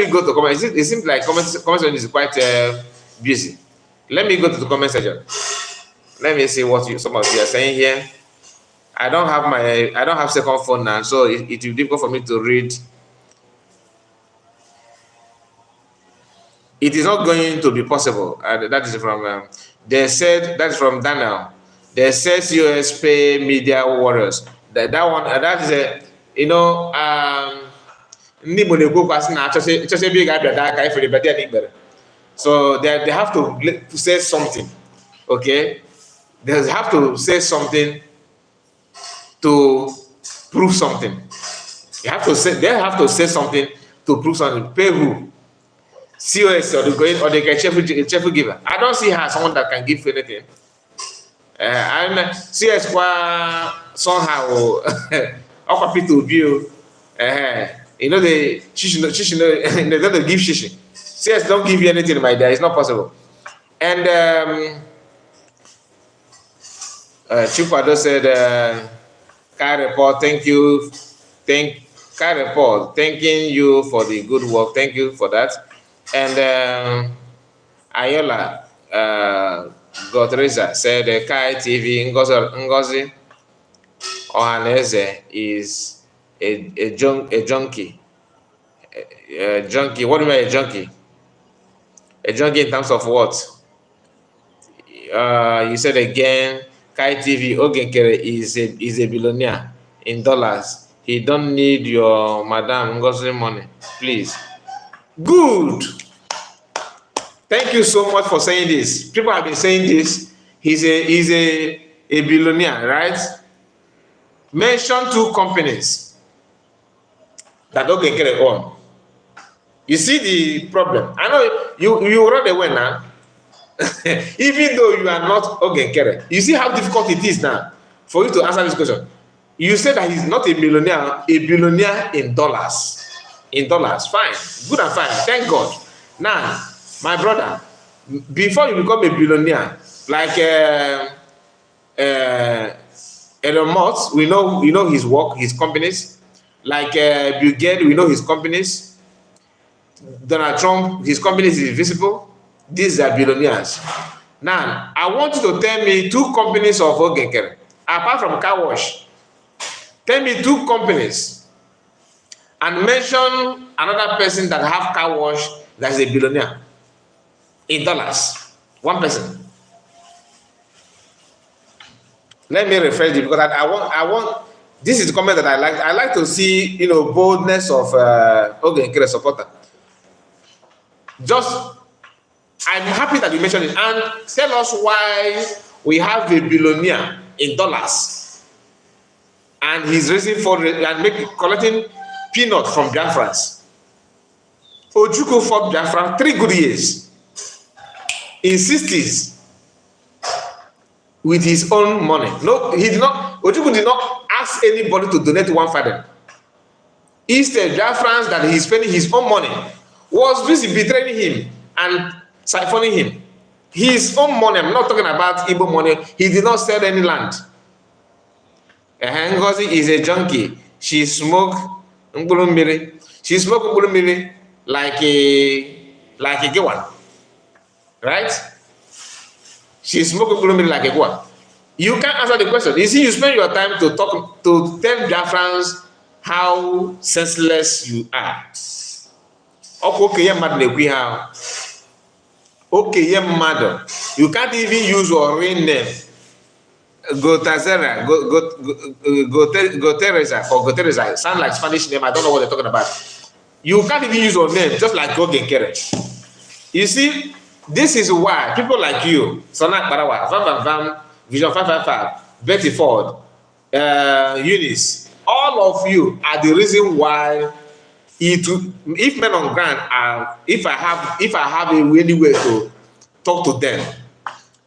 go to comments. It seems like comment section is quite busy. Let me go to the comment section. Let me see what some of you are saying here. I don't have second phone now, so it will be difficult for me to read. It is not going to be possible. That is from they said, that's from Daniel. They said COS pay media warriors. That one, that is a, you know, so they have to say something. Okay, they have to say something to prove something. They have to say something to prove something. Pay who? COS or the cheerful giver. I don't see her someone that can give anything. And COS somehow offer people to view. You know they don't give shishi. CS don't give you anything, my dear. It's not possible. And Chikwado said, Kai report, thank you. Kai report, thanking you for the good work. Thank you for that. And Ayola Godreza said, Kai TV Ngozi Ohaneze is a junkie. A junkie. What do you mean a junkie? A junkie in terms of what? You said again, Kai TV Ogenkere is a billionaire in dollars. He don't need your Madam Ngozi money, please. Good. Thank you so much for saying this. People have been saying this. He's a billionaire, right? Mention 2 companies that Ogenkere own. You see the problem. I know you run away now. Even though you are not Ogenkere, you see how difficult it is now for you to answer this question. You said that he's not a millionaire, a billionaire in dollars. In dollars, fine, good and fine. Thank God. Now, my brother, before you become a billionaire, like Elon Musk, we know his work, his companies. Like Bill Gates, we know his companies. Donald Trump, his companies is invisible. These are billionaires. Now, I want you to tell me 2 companies of Ogenkere, apart from car wash. Tell me 2 companies and mention another person that have car wash that is a billionaire in dollars. 1 person. Let me rephrase it, because I want. This is the comment that I like. I like to see, boldness of Ogenkere supporter. I'm happy that you mentioned it, and tell us why we have a billionaire in dollars, and he's raising for and collecting peanuts from Biafrans. Ojukwu fought Biafra 3 good years in 60s with his own money. No, he did not. Ojukwu did not ask anybody to donate 1 fathom. Instead, Biafrans that he's spending his own money was busy betraying him and siphoning him. His own money, I'm not talking about Igbo money, he did not sell any land. Ngozi is a junkie. She smoked Mbulumbiri. She smoked Mbulumbiri like a Gewan. Right? She smoked Mbulumbiri like a Gewan. You can't answer the question. You see, you spend your time to tell Biafrans how senseless you are. Okay, you can't even use your real name. Gotazera, Gotereza, or Gotereza, sound like Spanish name. I don't know what they're talking about. You can't even use your name, just like Gogenkere. You see, this is why people like you, Sonak Barawa, Van Van Van, Vision 555, Betty Ford, Eunice, all of you are the reason why if men on ground are, if I have any way to talk to them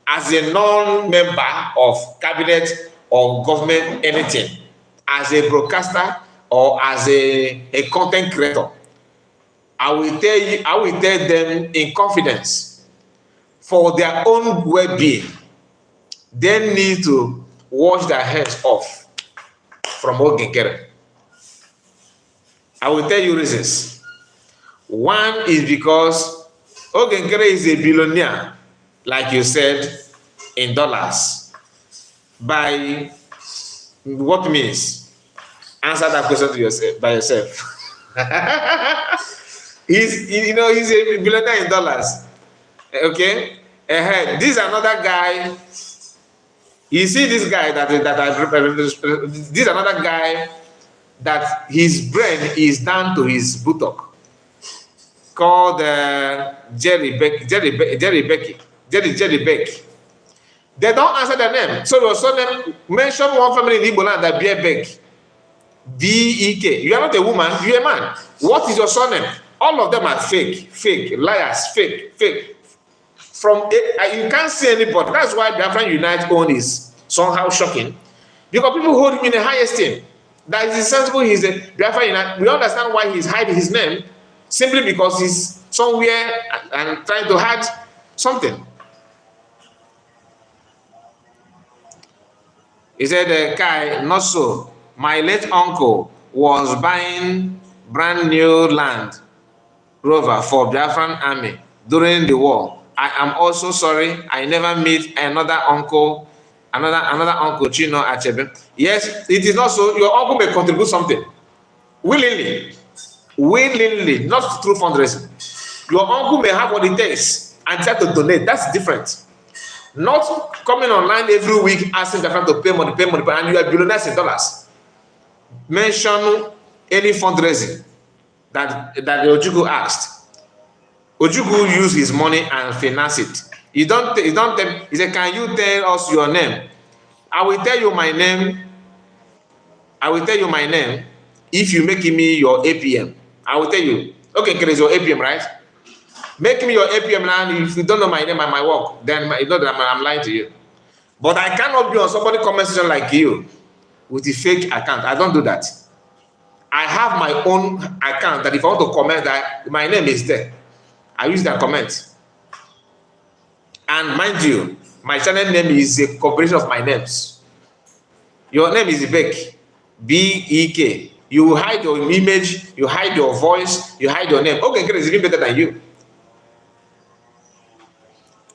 as a non-member of cabinet or government, anything, as a broadcaster or as a content creator, I will tell them in confidence, for their own well-being, they need to wash their hands off from Ogenkere. I will tell you reasons. One is because Ogenkere is a billionaire, like you said, in dollars. By what means? Answer that question to yourself by yourself. He's a billionaire in dollars. Okay? This is another guy. You see this guy this is another guy that his brain is down to his buttock, called Jerry Beck. They don't answer the name. So your surname, mention one family in Igbo land that bear Beck. B-E-K. You are not a woman, you are a man. What is your surname? All of them are fake, liars, fake. You can't see anybody. That's why Biafra Unite own is somehow shocking. Because people hold him in a high esteem. That is sensible, he's a Biafra Unite. We understand why he's hiding his name, simply because he's somewhere and trying to hide something. He said, Kai, not so. My late uncle was buying brand new Land Rover for Biafran army during the war. I am also sorry I never meet another uncle Chino Achebe. Yes, it is not so. Your uncle may contribute something willingly, not through fundraising. Your uncle may have what it takes and try to donate. That's different. Not coming online every week asking Biafran to pay money, and you are billionaires in dollars. Mention any fundraising that Ojugu asked. Ojugu used his money and finance it. He said, can you tell us your name? I will tell you my name if you make me your APM. I will tell you. Okay, there is your APM, right? Make me your APM now. If you don't know my name and my work, then you know that I'm lying to you. But I cannot be on somebody's comment section like you with a fake account. I don't do that. I have my own account that if I want to comment that my name is there, I use that comment. And mind you, my channel name is a combination of my names. Your name is Beck, B-E-K. You hide your image, you hide your voice, you hide your name. Okay, is even better than you.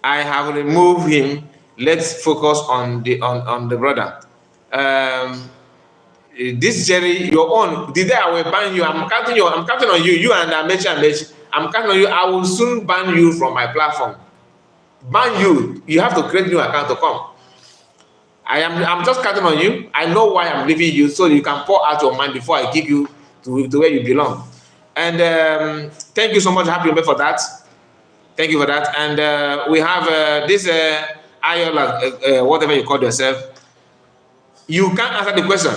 I have removed him. Let's focus on the brother. This Jerry, your own. The day I will ban you, I'm counting on you. You and Amechi. I'm counting on you. I will soon ban you from my platform. Ban you. You have to create a new account to come. I'm just counting on you. I know why I'm leaving you, so you can pour out your mind before I give you to where you belong. And thank you so much, Happy for that. Thank you for that. And we have this Ayola, whatever you call yourself. You can't answer the question.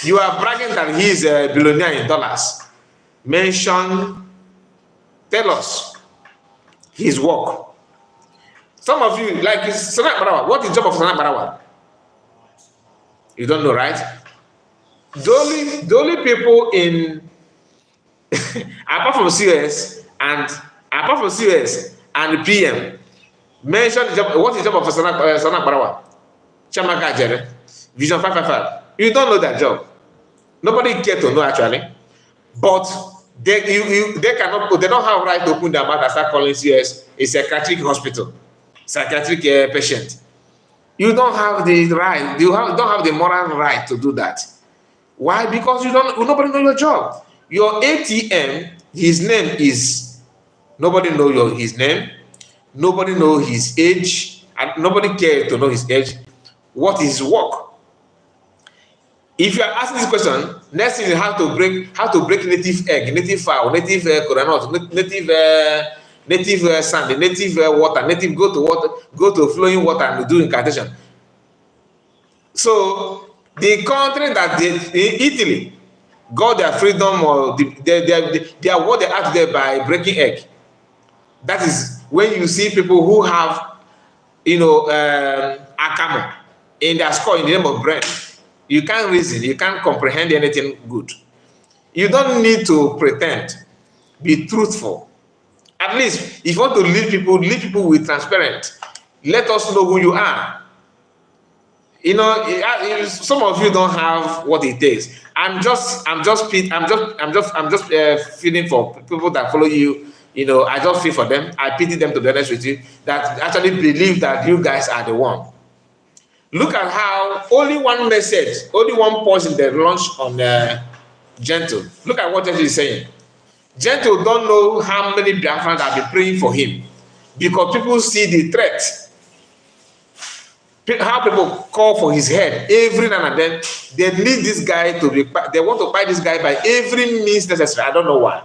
You are bragging that he is a billionaire in dollars. Tell us his work. Some of you, like Sanak Barawa. What is the job of Sanak Barawa? You don't know, right? The only people in apart from COS and PM mention the job. What is the job of Sanak Barawa? Chamaka Jere, Vision 555. You don't know that job. Nobody cares to know actually, but they don't have right to open their mouth and start calling COS a psychiatric hospital, psychiatric patient. You don't have the right. You don't have the moral right to do that. Why? Because nobody knows your job. Your ATM, his name is nobody knows his name. Nobody knows his age, and nobody cares to know his age. what is work? If you are asking this question, next thing is how to break native egg, native fowl, native coconut, native sand, native water, native go to flowing water and do incantation. So the country that in Italy got their freedom or their what they act there by breaking egg. That is when you see people who have, akamo in their skull in the name of brain. You can't reason, you can't comprehend anything good. You don't need to pretend. Be truthful. At least, if you want to lead people with transparent. Let us know who you are. Some of you don't have what it takes. I'm just feeling for people that follow you. I just feel for them. I pity them, to be honest with you, that actually believe that you guys are the one. Look at how only one message, only one person they launched on Gentle. Look at what Gentle is saying. Gentle don't know how many Biafrans have been praying for him because people see the threat. How people call for his head every now and then. They need this guy to be. They want to buy this guy by every means necessary. I don't know why.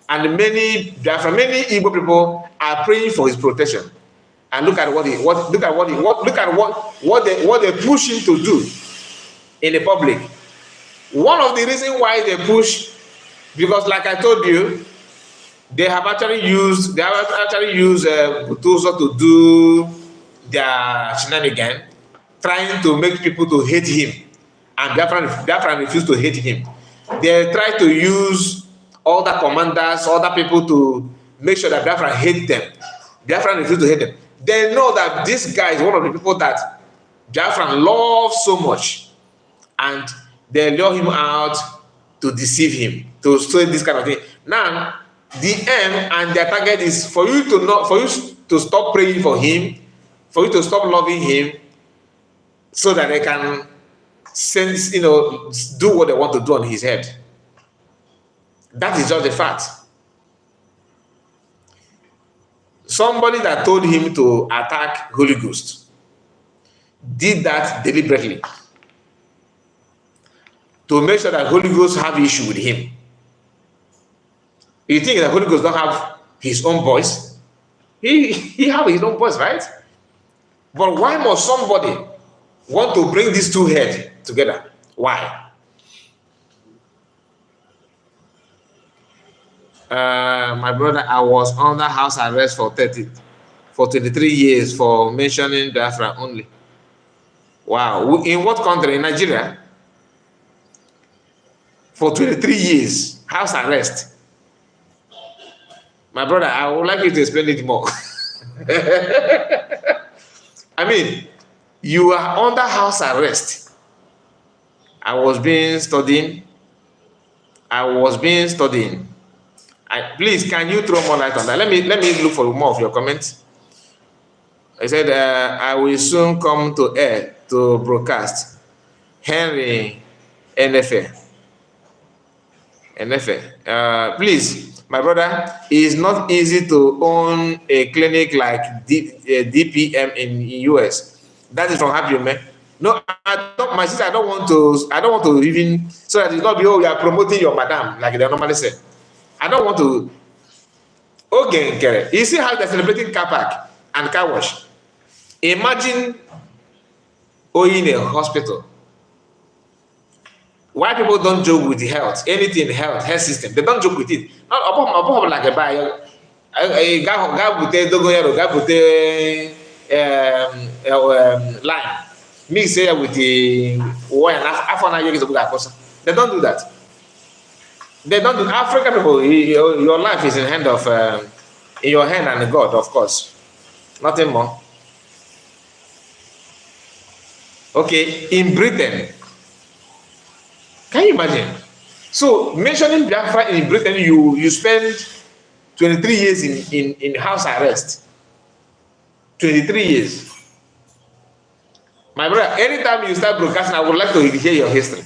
And many Igbo people are praying for his protection. And look at what they push him to do in the public. One of the reasons why they push, because like I told you, they have actually used Butozo to do their shenanigan, trying to make people to hate him, and Biafra refused to hate him. They try to use other commanders, other people to make sure that Biafra hate them. Biafra refused to hate them. They know that this guy is one of the people that Biafra loves so much, and they lure him out to deceive him, to say this kind of thing. Now, the aim and their target is for you to stop praying for him, for you to stop loving him, so that they can do what they want to do on his head. That is just the fact. Somebody that told him to attack Holy Ghost did that deliberately to make sure that Holy Ghost have issue with him. You think that Holy Ghost don't have his own voice? He have his own voice, right? But why must somebody want to bring these two heads together? Why? My brother, I was under house arrest for 23 years for mentioning Biafra only. Wow. In what country? In Nigeria? For 23 years, house arrest. My brother, I would like you to explain it more. I mean, you are under house arrest. I was being studying. Please, can you throw more light on that? Let me look for more of your comments. I said, I will soon come to air to broadcast. Henry NFA. Please, my brother, it is not easy to own a clinic like DPM in US. That is from Happy Man. No, my sister, I don't want to even, so that it's not be, oh, you are promoting your madam, like they normally say. I don't want to. Okay, you see how they're celebrating car park and car wash. Imagine in a hospital. Why people don't joke with the health, anything health system, they don't joke with it. Not above like a buy line. Mix here with the wine. They don't do that. They don't do. African people, your life is in your hand and God, of course. Nothing more. Okay, in Britain, can you imagine? So mentioning Biafra in Britain, you spend 23 years in house arrest. 23 years. My brother, anytime you start broadcasting, I would like to hear your history.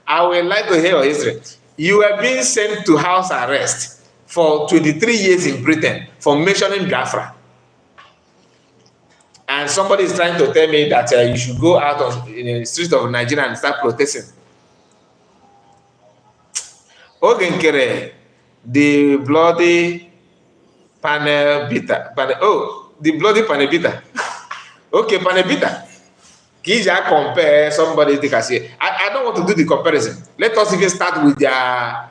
I would like to hear your history. You are being sent to house arrest for 23 years in Britain for mentioning Biafra. and somebody is trying to tell me that you should go out in the streets of Nigeria and start protesting. Ogenkere, the bloody panel beater. The bloody panel beater. Okay, panel beater. Kija compare somebody they can say. I don't want to do the comparison. Let us even start with their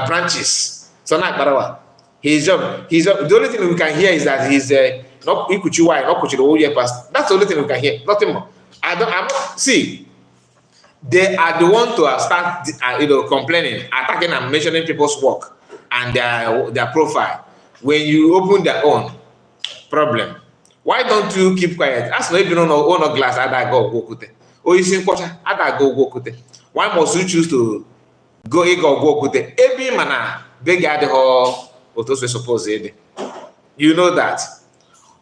branches. So now, his job. The only thing we can hear is that he's not Ikuchiwa, not Kuchi the whole year past. That's the only thing we can hear. Nothing more. I'm not see. They are the one to start, complaining, attacking, and mentioning people's work and their profile. When you open their own problem, why don't you keep quiet? As no even on glass, ada go kute. Oh, you see, ada go kute. Why must you choose to go kute? Every mana beg the whole what we suppose it. You know that.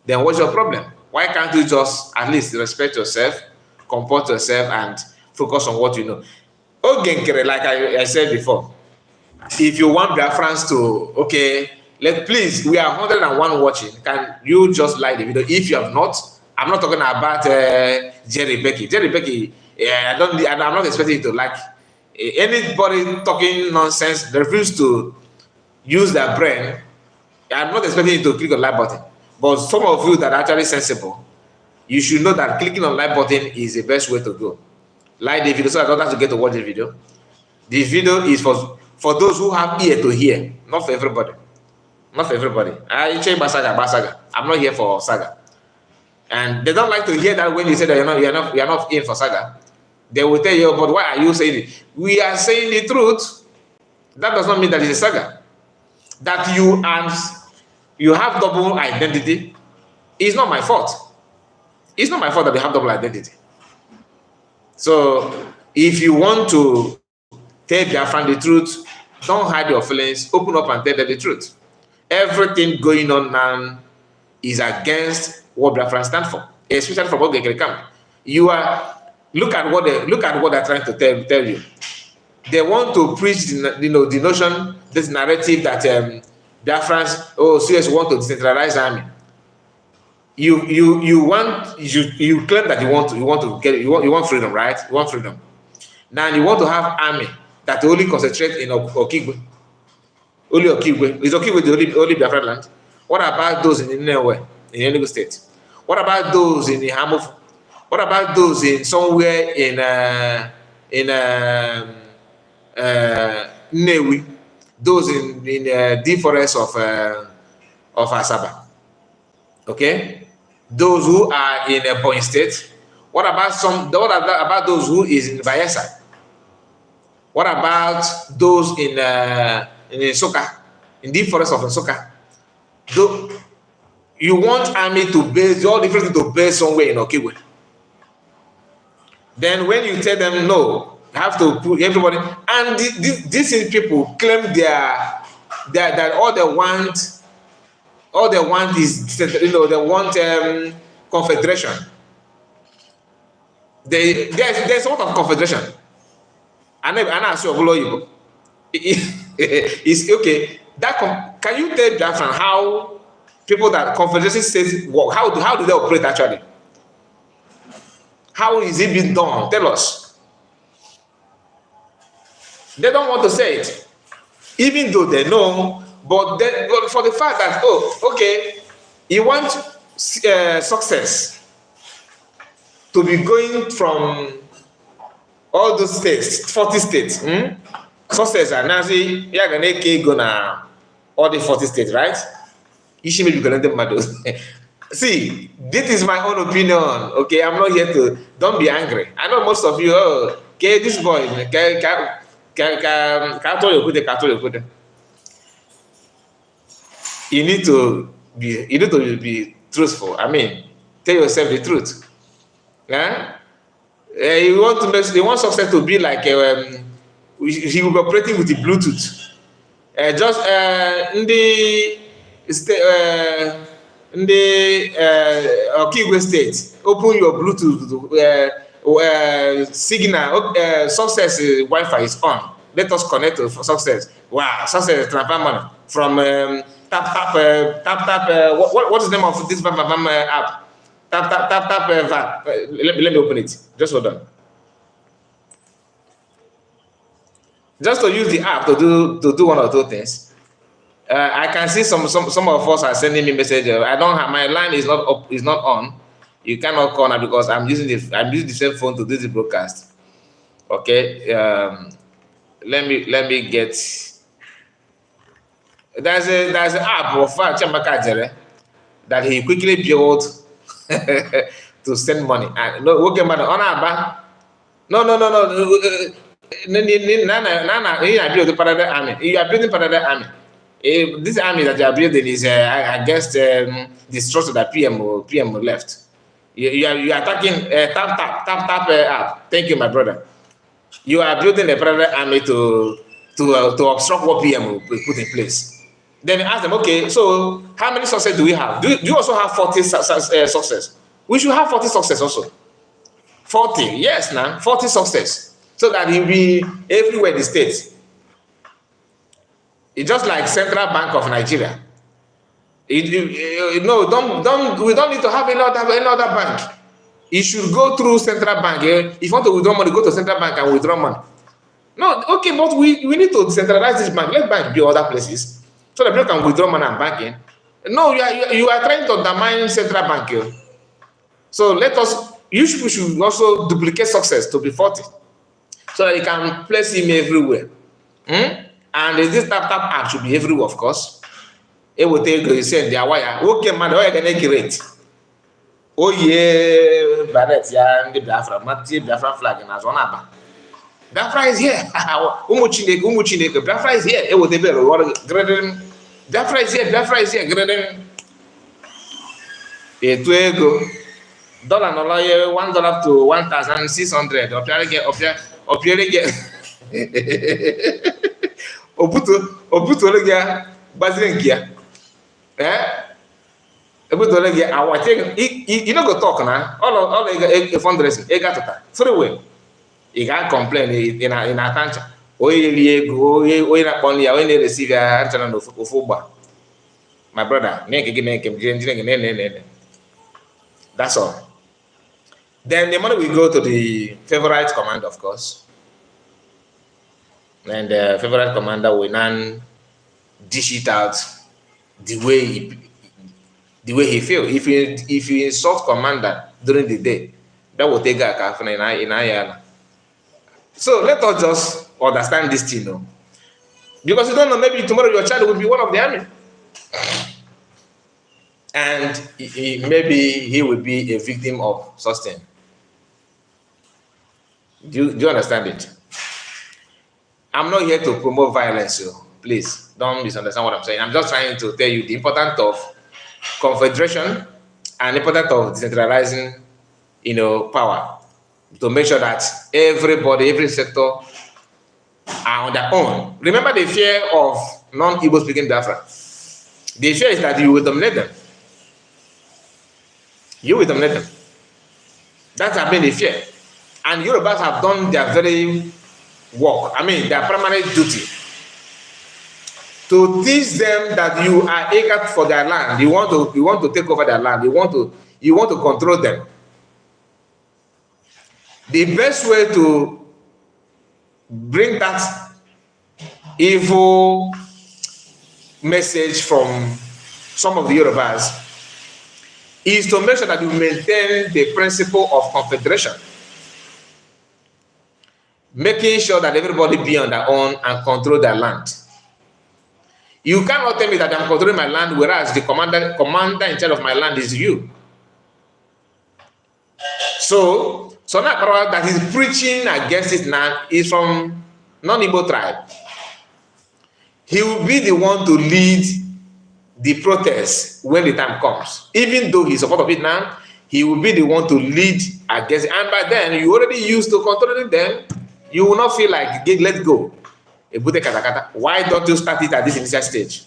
Then what's your problem? Why can't you just at least respect yourself, comport yourself, and focus on what you know? Ogenkere, like I said before, if you want Biafrans to, okay, please, we are 101 watching. Can you just like the video? If you have not, I'm not talking about Jerry Becky. Jerry Becky, I'm not expecting you to like anybody talking nonsense, refuse to use their brain. I'm not expecting you to click on like button. But some of you that are actually sensible, you should know that clicking on like button is the best way to go. Like the video so I don't have to get to watch the video. The video is for those who have ear to hear, not for everybody. Not for everybody. I change Basaga. I'm not here for saga. And they don't like to hear that when you say that you're not in for saga. They will tell you, but why are you saying it? We are saying the truth. That does not mean that it's a saga. That you have double identity is not my fault. It's not my fault that you have double identity. So if you want to tell Biafran the truth, don't hide your feelings, open up and tell them the truth. Everything going on now is against what Biafran stand for, especially from Ogenkere camp. Look at what they're trying to tell you. They want to preach the notion, this narrative that Biafrans, COS want to decentralize army. You claim that you want freedom, right? You want freedom. Now you want to have army that only concentrate in Okigwe. Only Okigwe. Is Okigwe the only Biafran land? What about those in Inewe, in Enugu State? What about those in Ihamofu? What about those in somewhere in Nnewi? Those in the forest of Asaba? Okay? Those who are in Ebonyi State. What about those who is in Bayelsa? What about those in Nsukka, in the forest of Nsukka? You want army to base, all different to base somewhere in Okigwe. Then when you tell them no, you have to put everybody, and these people claim that all they want is, they want confederation. There's a lot of confederation. It's okay. Can you tell Biafran how people that confederation says work? How do they operate actually? How is it being done? Tell us. They don't want to say it, even though they know. But for the fact that okay, you want success to be going from all those states, 40 states. Success and Nazi, you're gonna go now all the 40 states, right? See, this is my own opinion. Okay, I'm not here to. Don't be angry. I know most of you. Okay, this boy. You need to be truthful. I mean, tell yourself the truth. Yeah. You want success to be like he will be operating with the Bluetooth. Just in the Okigwe State, open your Bluetooth signal. Success Wi-Fi is on. Let us connect to success. Wow, success transfer money from tap. What is the name of this app? Let me open it. Just hold on. Just to use the app to do one or two things. I can see some of us are sending me message. I don't have, my line is not up, is not on. You cannot call now because I'm using the same phone to do the broadcast. Okay. Let me get. There's an app of Chambaka that he quickly built to send money. No, okay, man. On our bank. No. You are building parallel army. You are building parallel army. This army that you are building is against the structure that PM left. You are attacking tap app. Thank you, my brother. You are building a parallel army to obstruct what PM will put in place. Then ask them, okay, so how many success do we have? Do you also have 40 success? We should have 40 success also. 40, yes, now 40 success, so that it will be everywhere in the states. It's just like Central Bank of Nigeria. No, we don't need to have any other bank. It should go through Central Bank. If you want to withdraw money, go to Central Bank and withdraw money. No, okay, but we need to decentralize this bank. Let bank be other places so that people can withdraw money and banking. No, you are trying to undermine Central Bank. So you should also duplicate success to be 40, so that you can place him everywhere. And this tap app should be everywhere, of course. It will take you send their wire. Okay, man, why can I create? Oh yeah, Barrett, yeah, and the Biafra flag in Azonaba. Biafra is here. Umuchineke, Biafra is here. It will be better. Biafra is here. Dollar no lawyer, $1 to 1,600. Oputo lege bazilengia. Oputo lege awate. You no go talk na. All a fundraising. E gatota. Freeway. You can't complain in a country. Oye na pon ya when they receive ya antana no fuba. My brother, that's all. Then the money will go to the favorite command, of course. And the favorite commander will now dish it out the way he feels. If you insult commander during the day, that will take a kafna in Ayala. So let us just understand this thing, no? Because you don't know, maybe tomorrow your child will be one of the army. And maybe he will be a victim of sustain. Do you understand it? I'm not here to promote violence, so please don't misunderstand what I'm saying. I'm just trying to tell you the importance of confederation and the importance of decentralizing, power, to make sure that everybody, every sector are on their own. Remember the fear of non-Igbo speaking Biafra. The fear is that you will dominate them. You will dominate them. That's been the fear. And Yorubas have done their very work, their primary duty, to teach them that you are eager for their land. You want to take over their land. You want to control them. The best way to bring that evil message from some of the Yorubas is to make sure that you maintain the principle of confederation, making sure that everybody be on their own and control their land. You cannot tell me that I'm controlling my land, whereas the commander in charge of my land is you. So now that is preaching against it now is from non-Igbo tribe. He will be the one to lead the protest when the time comes. Even though he's support of it now, he will be the one to lead against it. And by then, you already used to controlling them. You will not feel like, let go. Why don't you start it at this initial stage?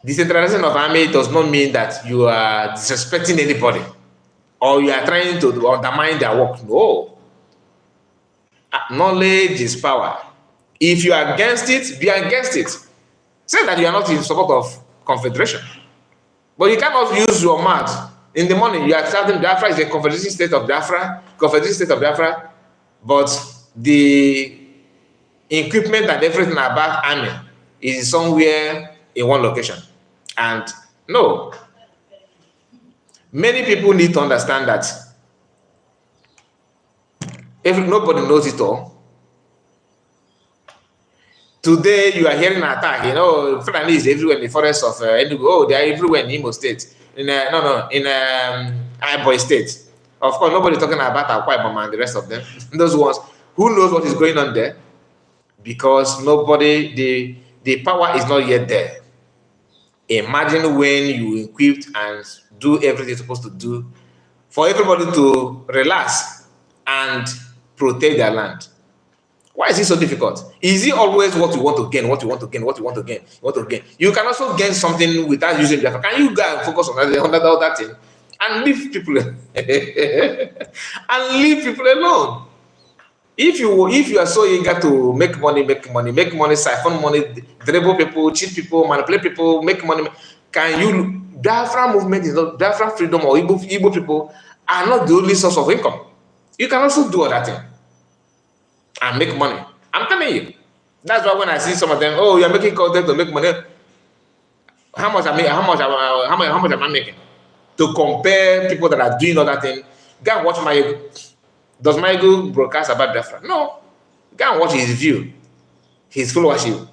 Decentralization of army does not mean that you are disrespecting anybody or you are trying to undermine their work. No. Knowledge is power. If you are against it, be against it. Say that you are not in support of confederation. But you cannot use your mouth. In the morning, you are shouting Biafra is a confederation state of Biafra, but the equipment and everything about army is somewhere in one location. And no, many people need to understand that nobody knows it all. Today, you are hearing an attack. You know, Fulani is everywhere in the forest of Enugu. Oh, they are everywhere in Imo State. In Iboy State. Of course, nobody talking about Akwa Ibom and the rest of them. Those ones, who knows what is going on there? Because nobody, the power is not yet there. Imagine when you equipped and do everything you're supposed to do for everybody to relax and protect their land. Why is it so difficult? Is it always what you want to gain, what you want to gain, what you want to gain, what to gain? You can also gain something without using Biafra. Can you go and focus on that thing and leave people and leave people alone? If you are so eager to make money, siphon money, dribble people, cheat people, manipulate people, make money, can you? Biafra movement is not Biafra freedom or Igbo people are not the only source of income. You can also do other things and make money. I'm telling you. That's why when I see some of them, oh, you're making content to make money. How much am I making? To compare people that are doing other things, go and watch my ego. Does my ego broadcast about Biafra? No. Go and watch his view, his followership,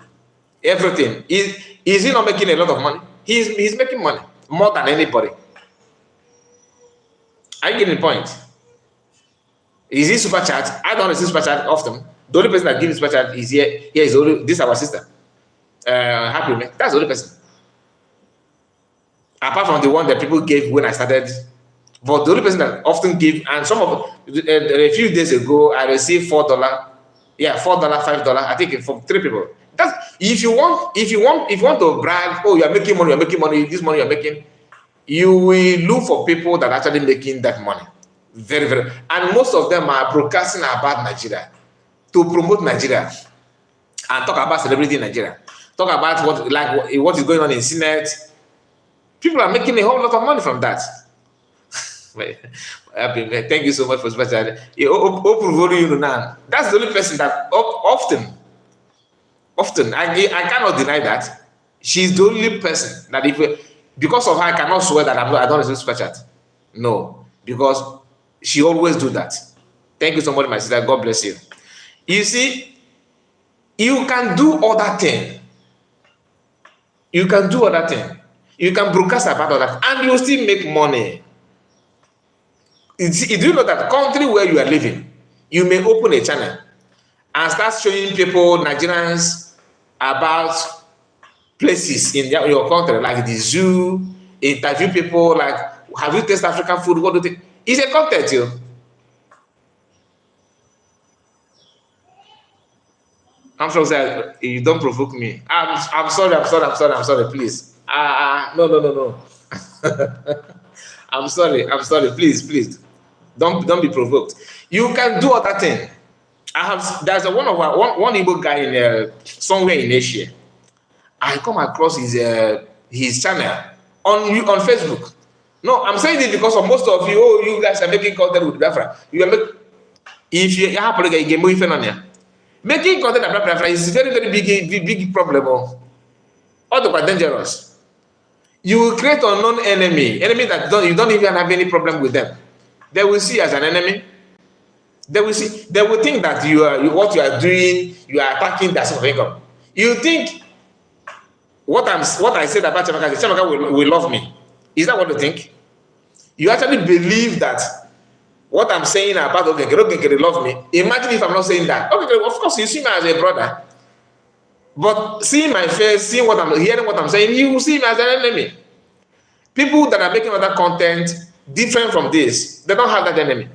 everything. Is he not making a lot of money? He's making money more than anybody. I get the point. Is he super chat? I don't receive super chat often. The only person that gives super chat is here. Here is only this our sister. Happy man. That's the only person. Apart from the one that people gave when I started, but the only person that often give, and some of a few days ago I received $4. Yeah, $4, $5. I think from 3 people. That's if you want to brag. Oh, you are making money. This money you are making. You will look for people that are actually making that money. Very, very, and most of them are broadcasting about Nigeria to promote Nigeria and talk about celebrity in Nigeria. Talk about what is going on in Senate. People are making a whole lot of money from that. Thank you so much for special. That's the only person that often I cannot deny that she's the only person that because of her I cannot swear that I don't receive super chat. No, because she always do that. Thank you so much, my sister. God bless you. You see, you can do other thing. You can do other thing. You can broadcast about other, and you still make money. Do you know that country where you are living, you may open a channel and start showing people, Nigerians, about places in your country, like the zoo, interview people, like, have you tasted African food? What do you think? It's a content, you. I'm sorry, you don't provoke me. I'm sorry, please. No. I'm sorry, please. Don't be provoked. You can do other thing. There's one Igbo guy in somewhere in Asia. I come across his channel on Facebook. No, I'm saying this because of most of you. Oh, you guys are making content with Biafra. If you have to get more on here, making content about Biafra is very, very big problem. All quite dangerous. You will create an unknown enemy that you don't even have any problem with them. They will see you as an enemy. They will think that what you are doing, you are attacking their source of income. You think what I said about Chamaka will love me. Is that what you think? You actually believe that what I'm saying about Okekere love me. Imagine if I'm not saying that. Okay, of course you see me as a brother. But seeing my face, hearing what I'm saying, you will see me as an enemy. People that are making other content different from this, they don't have that enemy.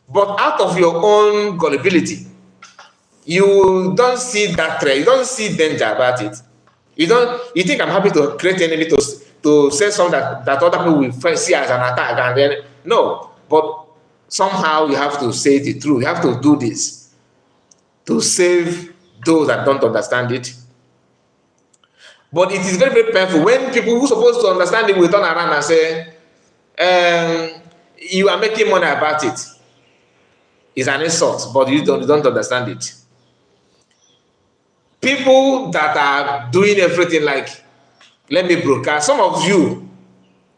But out of your own gullibility, you don't see that threat, you don't see danger about it. You think I'm happy to create an enemy to say something that other people will see as an attack, and then no. But somehow you have to say the truth. You have to do this to save those that don't understand it. But it is very, very painful when people who are supposed to understand it will turn around and say, you are making money about it. It's an insult, but you don't understand it. People that are doing everything, like, let me broadcast, some of you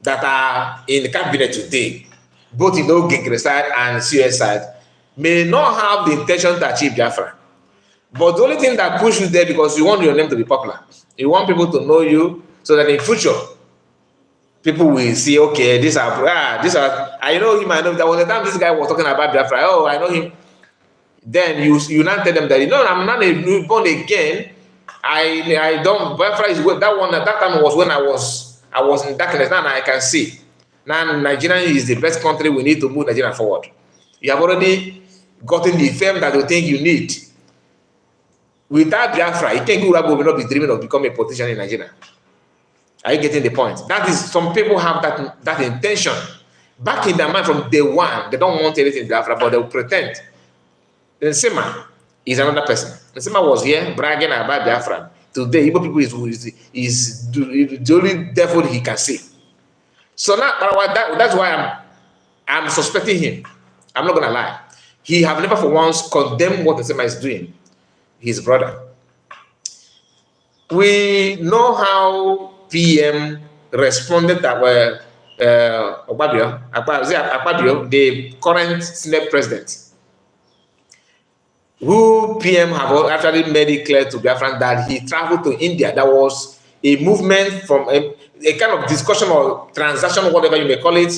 that are in the cabinet today, both in Ogenkere side and COS side, may not have the intention to achieve Biafra. But the only thing that pushes you there because you want your name to be popular. You want people to know you so that in future, people will see, okay, these are, I know him, I know, there was a time this guy was talking about Biafra, oh, I know him. Then you now tell them that, I'm not a born again. I don't, Biafra is that one, that time was when I was in darkness. Now I can see. Now Nigeria is the best country, we need to move Nigeria forward. You have already gotten the fame that you think you need. Without Biafra, Ikenga Uruagu will not be dreaming of becoming a politician in Nigeria. Are you getting the point? That is, some people have that intention back in their mind from day one. They don't want anything Biafra, but they will pretend. Then Sema is another person. Sema was here bragging about Biafra. Today, Igbo people is the only devil he can see. So now that's why I'm suspecting him. I'm not gonna lie. He have never for once condemned what Sema is doing. His brother. We know how PM responded that Akpabio, the current Senate president, who PM have actually made it clear to Biafran that he traveled to India. That was a movement from a kind of discussion or transaction, whatever you may call it,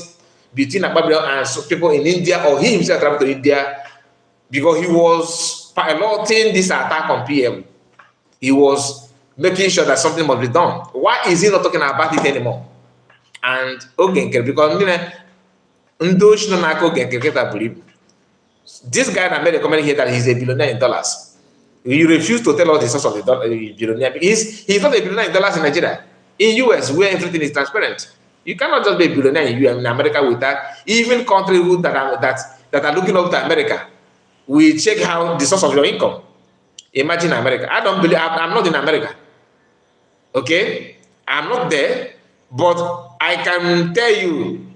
between Akpabio and people in India, or he himself traveled to India because he was piloting this attack on PM. He was making sure that something must be done. Why is he not talking about it anymore? And Ogenkere, because this guy that made a comment here that he's a billionaire in dollars. You refuse to tell us the source of the billionaire. He's not a billionaire in dollars in Nigeria. In US, where everything is transparent, you cannot just be a billionaire in America with that. Even countries that are looking up to America, we check how the source of your income. Imagine America. I don't believe, I'm not in America. Okay? I'm not there, but I can tell you,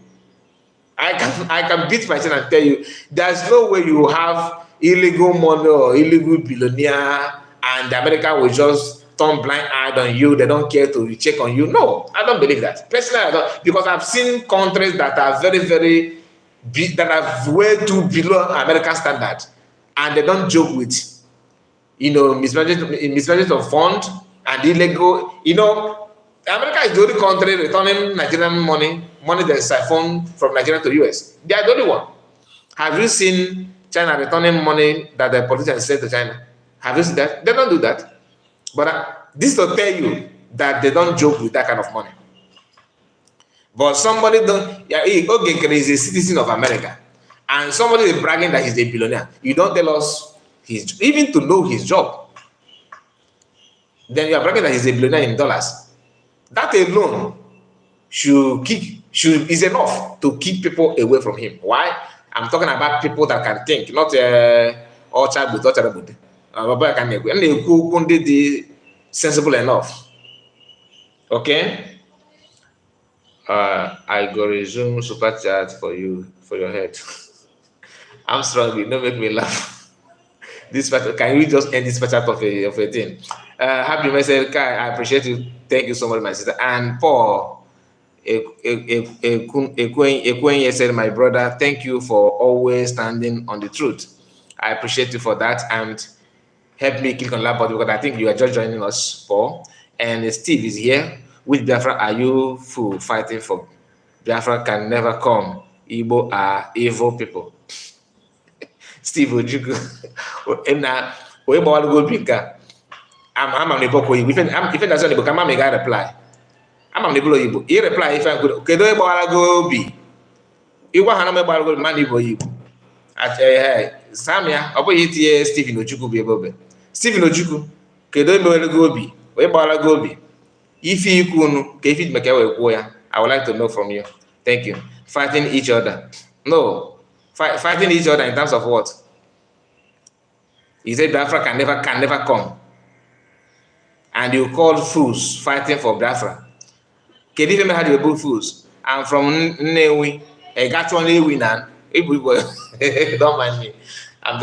I can beat myself and tell you, there's no way you have illegal money or illegal billionaire and America will just turn blind eye on you. They don't care to check on you. No, I don't believe that. Personally, I don't, because I've seen countries that are very, very, that are way too below American standard, and they don't joke with, mismanagement of fund and illegal. America is the only country returning Nigerian money that is siphoned from Nigeria to US. They are the only one. Have you seen China returning money that the politicians sent to China? Have you seen that? They don't do that. But this to tell you that they don't joke with that kind of money. But somebody Ogenkere is a citizen of America, and somebody is bragging that he's a billionaire. You don't tell us even to know his job. Then you are bragging that he's a billionaire in dollars. That alone is enough to keep people away from him. Why? I'm talking about people that can think, not all child with sensible enough. Okay? I go resume super chat for you, for your head. I'm struggling, don't make me laugh. Can you just end this super chat of a thing? Happy message, Kai. I appreciate you. Thank you so much, my sister. And Paul Ekwenye said, my brother, thank you for always standing on the truth. I appreciate you for that, and help me click on that button because I think you are just joining us, Paul. And Steve is here. Which Biafra are you fighting for? Biafra can never come. Igbo are evil people. Steve Ojuku. I'm if that's only become a reply. I'm a Igbo. He reply if I could. Kedo go be. Iwa Haname Bargo man Igbo. At Samia, Oboyiti Stephen Ojuku be able. Stephen Ojuku, Kedo go be. Webala go be. If you could, if it make a way, I would like to know from you. Thank you. Fighting each other. No. Fighting each other in terms of what? He said Biafra can never come. and you call fools fighting for Biafra. Kedu ife had you both fools? I'm from Nnewi. I got one Nnewi now. Don't mind me. I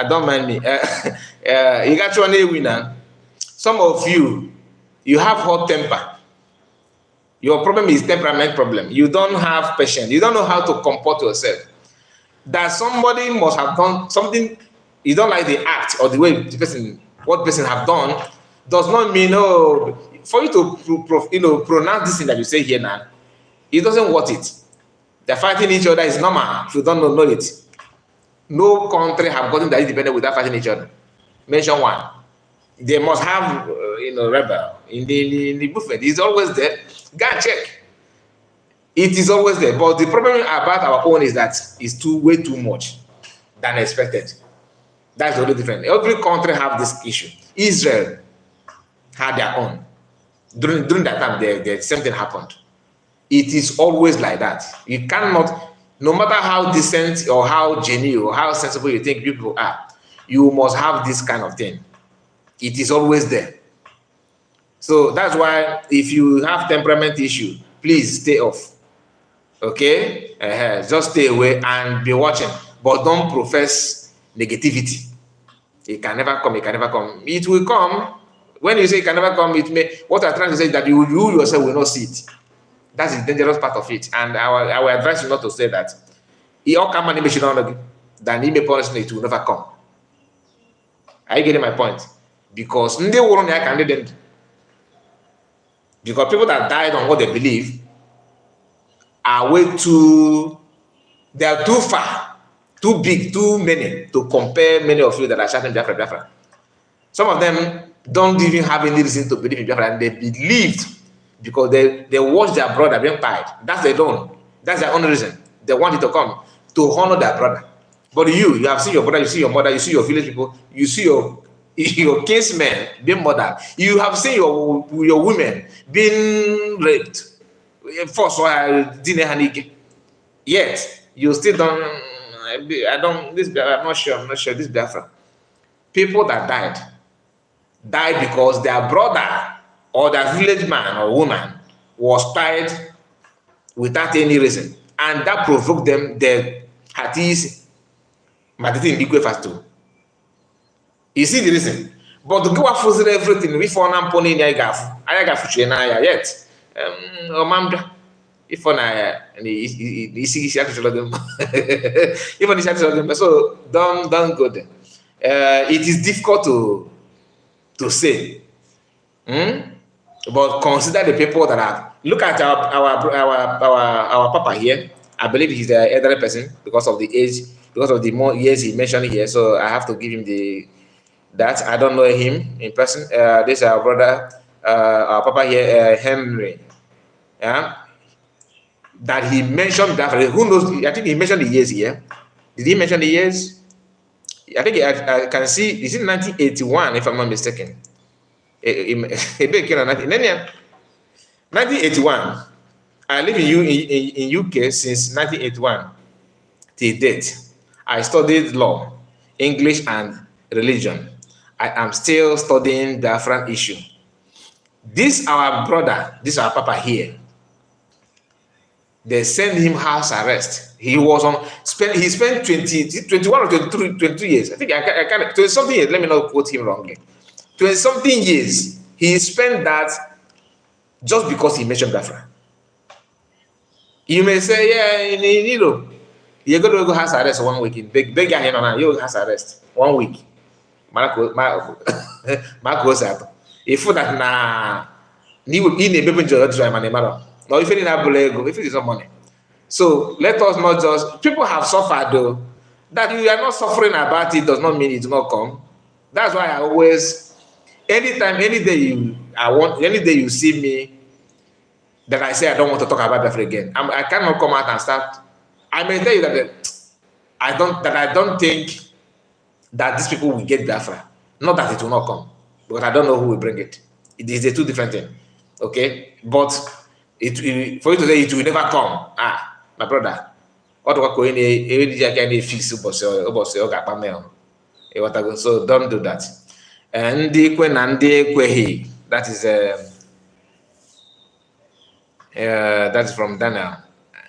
don't mind me. You got one Nnewi now. Some of you have hot temper. Your problem is temperament problem. You don't have patience. You don't know how to comport yourself. That somebody must have done something. You don't like the act or the way what the person have done does not mean for you to pronounce this thing that you say here now. It doesn't worth it. They're fighting each other is normal. If you don't know it. No country have gotten that independent without fighting each other. Mention one. They must have rebel in the movement. It's always there. Go and check. It is always there. But the problem about our own is that it's way too much than expected. That's the only difference. Every country have this issue. Israel had their own. During that time, the same thing happened. It is always like that. You cannot, no matter how decent or how genuine or how sensible you think people are, you must have this kind of thing. It is always there. So that's why if you have temperament issue, please stay off. Okay? Just stay away and be watching. But don't profess negativity. It can never come. It can never come. It will come. When you say it can never come, what I'm trying to say is that you yourself will not see it. That's the dangerous part of it. And I will advise you not to say that. It all come and then he may punishment, it will never come. Are you getting my point? Because because people that died on what they believe are they are too far, too big, too many to compare many of you that are shouting Biafra. Some of them don't even have any reason to believe in Biafra, and they believed because they watched their brother being pied. That's their own reason. They wanted to come to honor their brother. But you have seen your brother, you see your mother, you see your village people, you see your kinsmen being murdered. You have seen your women being raped. Yet you still don't. I'm not sure. This Biafra. People that died because their brother or their village man or woman was tied without any reason, and that provoked them. Their hatis, matiti in fast too. You see the reason. But to go after everything, we found am pony in I yet. If on so don't go there. It is difficult to say. But consider the people that have. Look at our papa here. I believe he's the elderly person because of the age, because of the more years he mentioned here. So I have to give him that. I don't know him in person. This is our brother, our papa here, Henry. Yeah, that he mentioned that. Who knows? I think he mentioned the years here. Did he mention the years? I think I can see. Is it 1981, if I'm not mistaken? 1981. I live in UK since 1981 till date. I studied law, English, and religion. I am still studying the Biafran issue. This our brother, this our papa here. They sent him house arrest. He spent 21 or 22 years. I think I can't 20 something years. Let me not quote him wrongly. 20 something years. He spent that just because he mentioned Biafra. You may say, yeah, you're going to go house arrest 1 week. Beg him, you house arrest 1 week. Marco Sato. If that na ni will in a baby judge man. Now, if it is not money. So let us not just people have suffered though. That you are not suffering about it does not mean it will not come. That's why I always any day you see me that I say I don't want to talk about Biafra again. I cannot come out and start. I may tell you that I don't think that these people will get Biafra. Not that it will not come, because I don't know who will bring it. It is a two different thing. Okay, but for you to say it will never come. My brother, what going fix so don't do that. And the That is from Daniel.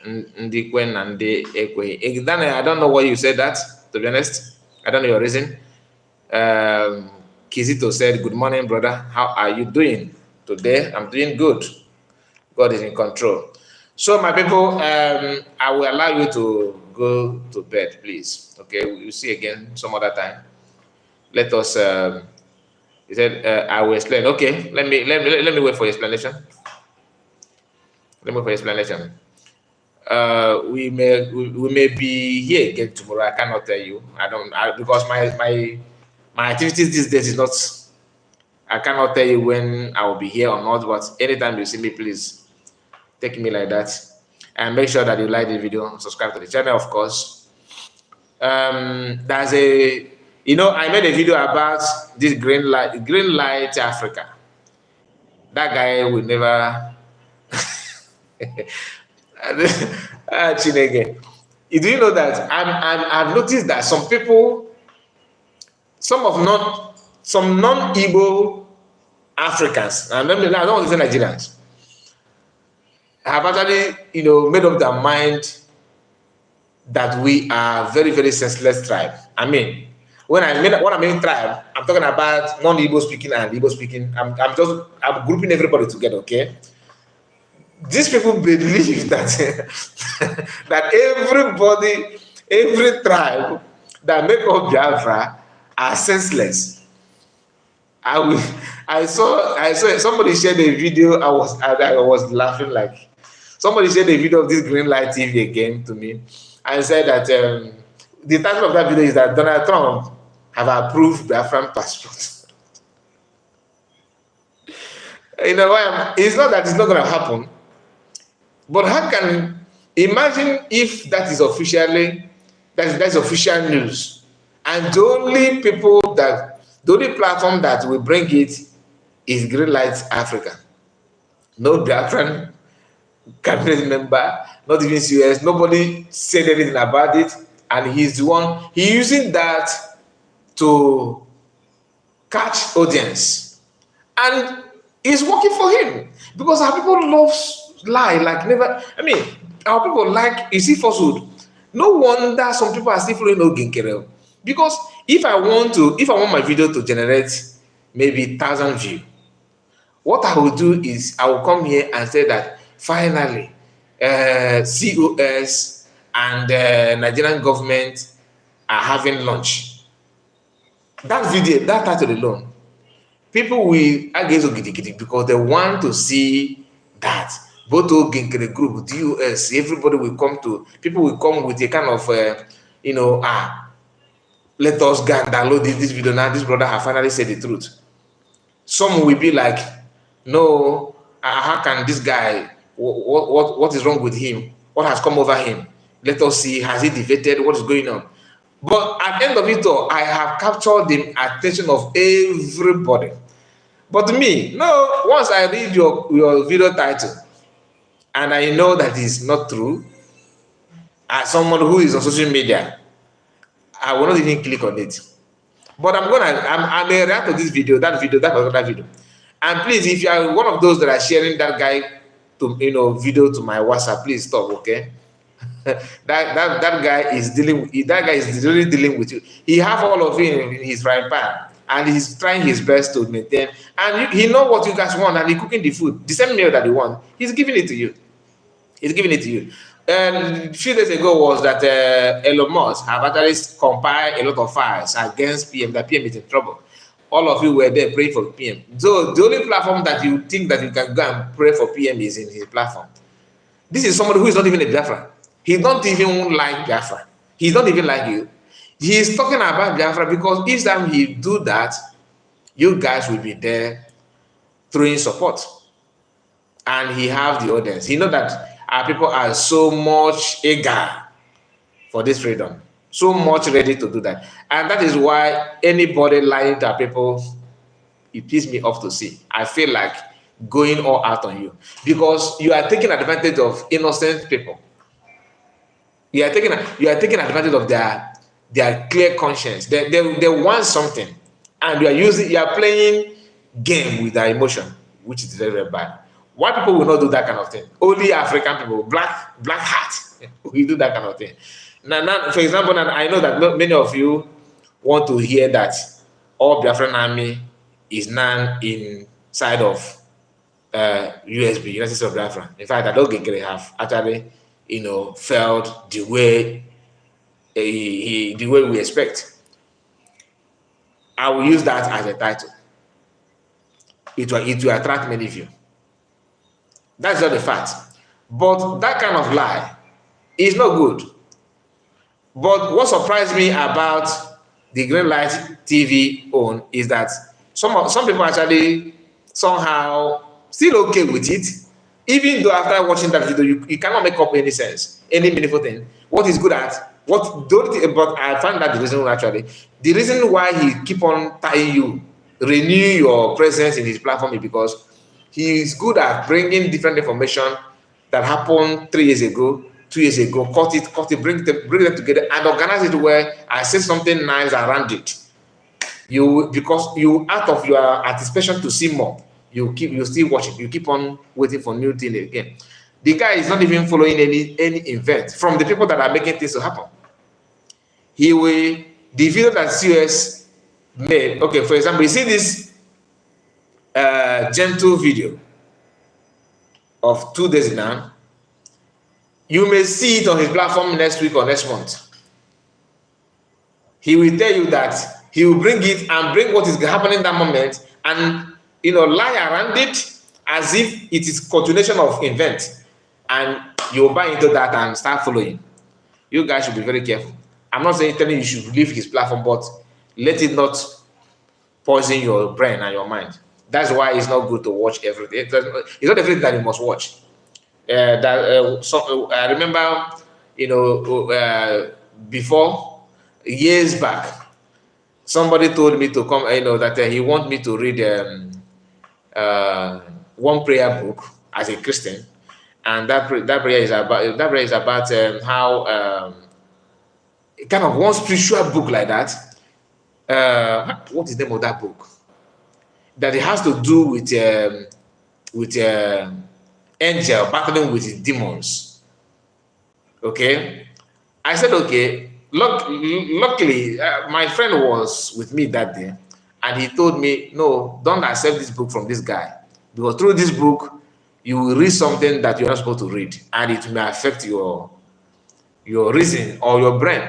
Ndikwen and Ekwe. Daniel, I don't know why you said that, to be honest. I don't know your reason. Kizito said, good morning, brother. How are you doing today? I'm doing good. God is in control. So, my people, I will allow you to go to bed, please. Okay, we'll see again some other time. Let us. He said, "I will explain." Okay, let me wait for explanation. Let me wait for explanation. We may be here again tomorrow. I cannot tell you. Because my activities these days is not. I cannot tell you when I will be here or not. But anytime you see me, please take me like that, and make sure that you like the video, subscribe to the channel, of course. There's I made a video about this green light Africa. That guy will never. Chineke. Do you know that I've noticed that some people, some non-Igbo Africans, and I don't want to say Nigerians, have actually, made up their mind that we are very, very senseless tribe. I mean, when I mean tribe, I'm talking about non-Igbo speaking and Igbo speaking. I'm grouping everybody together, okay? These people believe that that every tribe that make up Biafra are senseless. I saw somebody shared a video. I was laughing like somebody shared a video of this green light TV again to me and said that the title of that video is that Donald Trump have approved Biafran passport. You know why? It's not that it's not going to happen, but how can imagine if that is officially that's official news, and the only platform that will bring it is Green Light Africa. No Biafran cabinet member, not even COS, nobody said anything about it, and he's the one using that to catch audience, and it's working for him because our people love lie like never. I mean, our people like, you see, falsehood. No wonder some people are still following Oginkere, because if I want my video to generate maybe 1,000 views, what I will do is I will come here and say that finally COS and Nigerian government are having lunch. That video, that title alone, people will against Ogidi because they want to see that. Both Oginkere group, DOS, everybody will come to, people will come with a kind of, let us go and download this video now. This brother has finally said the truth. Some will be like, no, how can this guy, what is wrong with him? What has come over him? Let us see, has he defeated? What is going on? But at the end of it all, I have captured the attention of everybody. But me, no, once I read your video title, and I know that it's not true, as someone who is on social media, I will not even click on it. But I may react to this video, that particular video. And please, if you are one of those that are sharing that guy to video to my WhatsApp, please stop, okay? that guy is really dealing with you. He have all of it in his frying pan, and he's trying his best to maintain. And he know what you guys want, and he's cooking the food, the same meal that you want. He's giving it to you. He's giving it to you. A few days ago was that Elon Musk have actually compiled a lot of files against PM. That PM is in trouble. All of you were there praying for PM. So the only platform that you think that you can go and pray for PM is in his platform. This is somebody who is not even a Biafra. He don't even like Biafra. He don't even like you. He is talking about Biafra because each time he do that, you guys will be there throwing support. And he have the audience. He know that our people are so much eager for this freedom, so much ready to do that. And that is why anybody lying to our people, it pisses me off to see. I feel like going all out on you because you are taking advantage of innocent people. You are taking advantage of their clear conscience. They want something, and you are playing game with their emotion, which is very, very bad. White people will not do that kind of thing. Only African people, black heart, will do that kind of thing. Now, for example, now I know that many of you want to hear that all Biafran army is now inside of USB, United States of Biafra. In fact, I don't think they have actually, felt the way the way we expect. I will use that as a title. It will attract many of you. That's not the fact. But that kind of lie is not good. But what surprised me about the Green Light TV own is that some people actually somehow still okay with it, even though after watching that video you cannot make up any sense, any meaningful thing. What is good at but I find that the reason why he keep on tying you, renew your presence in his platform is because he is good at bringing different information that happened 3 years ago, 2 years ago, cut it, bring them together and organize it where I say something nice around it. Because you out of your anticipation to see more, you still watch it, you keep on waiting for new thing again. The guy is not even following any event from the people that are making things to happen. The video that COS made, okay, for example, you see this gentle video of 2 days now. You may see it on his platform next week or next month. He will tell you that he will bring it and bring what is happening in that moment and lie around it as if it is continuation of event, and you'll buy into that and start following. You guys should be very careful. I'm not telling you should leave his platform, but let it not poison your brain and your mind. That's why it's not good to watch everything. It's not everything that you must watch. I remember, before, years back, somebody told me to come, that he want me to read one prayer book as a Christian, and that prayer is about how kind of one spiritual book like that. What is the name of that book? That it has to do with angel battling with demons. Okay, I said okay. Luckily, my friend was with me that day, and he told me, no, don't accept this book from this guy, because through this book you will read something that you're not supposed to read, and it may affect your reason or your brain.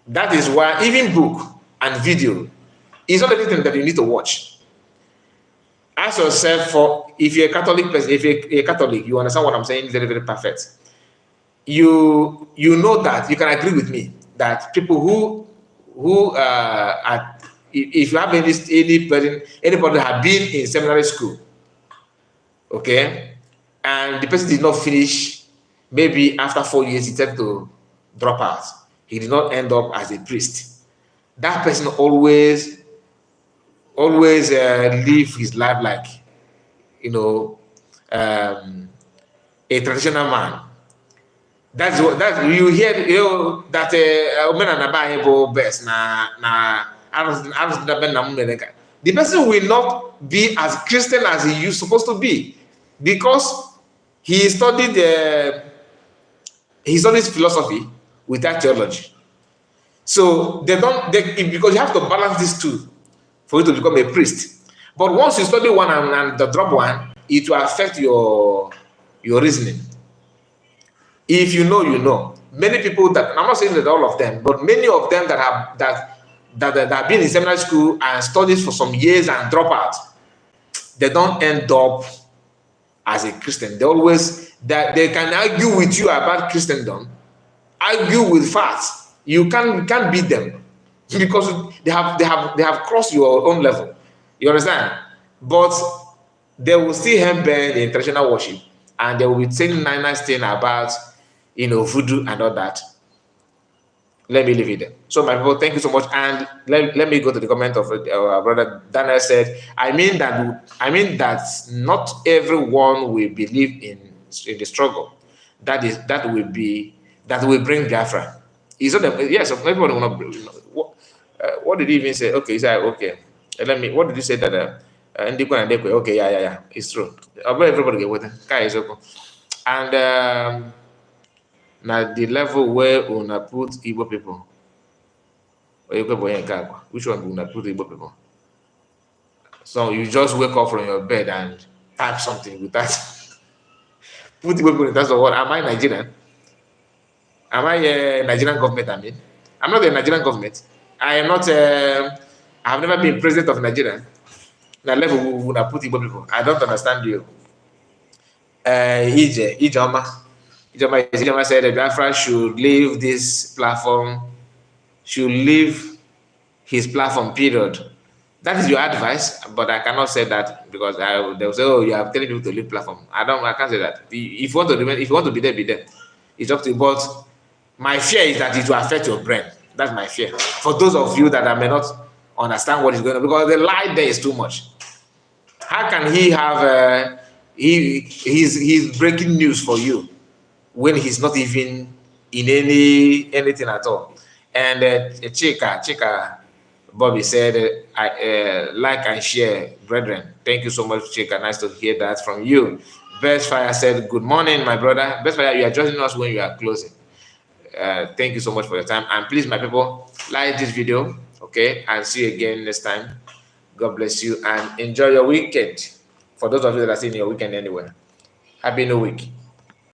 That is why even book and video is not everything that you need to watch. Ask yourself, for if you're a Catholic person, if you're a Catholic, you understand what I'm saying very, very perfect. You know that you can agree with me that people who are, if you have anybody have been in seminary school, okay, and the person did not finish, maybe after 4 years he tried to drop out, he did not end up as a priest. That person always live his life like a traditional man. That's you hear that best the person will not be as Christian as he used supposed to be, because he studied philosophy without theology. So because you have to balance these two for you to become a priest. But once you study one and drop one, it will affect your reasoning. If you know. Many people that, I'm not saying that all of them, but many of them that have been in seminary school and studied for some years and drop out, they don't end up as a Christian. They can argue with you about Christendom, argue with facts. You can't beat them because they have crossed your own level. You understand? But they will still have been in traditional worship, and they will be saying nice thing about voodoo and all that. Let me leave it there. So my people, thank you so much. And let me go to the comment of our brother Daniel said, I mean that not everyone will believe in the struggle. That will bring Biafra. Yes, everyone will not. What did he even say? Okay, he said, okay. What did you say that okay, yeah, it's true. Everybody get with it. And now the level where una put Igbo people, which one una put Igbo people? So you just wake up from your bed and type something with that. Put Igbo people in terms of what? Am I Nigerian? Am I a Nigerian government? I mean, I'm not the Nigerian government. I am not. I have never been president of Nigeria. Na level would have put Igbo people. I don't understand you. Ijoma said that Biafra should leave this platform, should leave his platform, period. That is your advice, but I cannot say that because they'll say, oh, you are telling people to leave platform. I can't say that. If you want to remain, if you want to be there, be there. It's up to you. But my fear is that it will affect your brain. That's my fear. For those of you that may not understand what is going on, because the lie there is too much. How can he have he's breaking news for you when he's not even in anything at all? And Chika Bobby said, I like and share, brethren. Thank you so much, Chika. Nice to hear that from you. Best Fire said, good morning, my brother. Best Fire, you are joining us when you are closing. Thank you so much for your time. And please, my people, like this video, okay? And see you again next time. God bless you and enjoy your weekend. For those of you that are seeing your weekend anywhere, happy new week.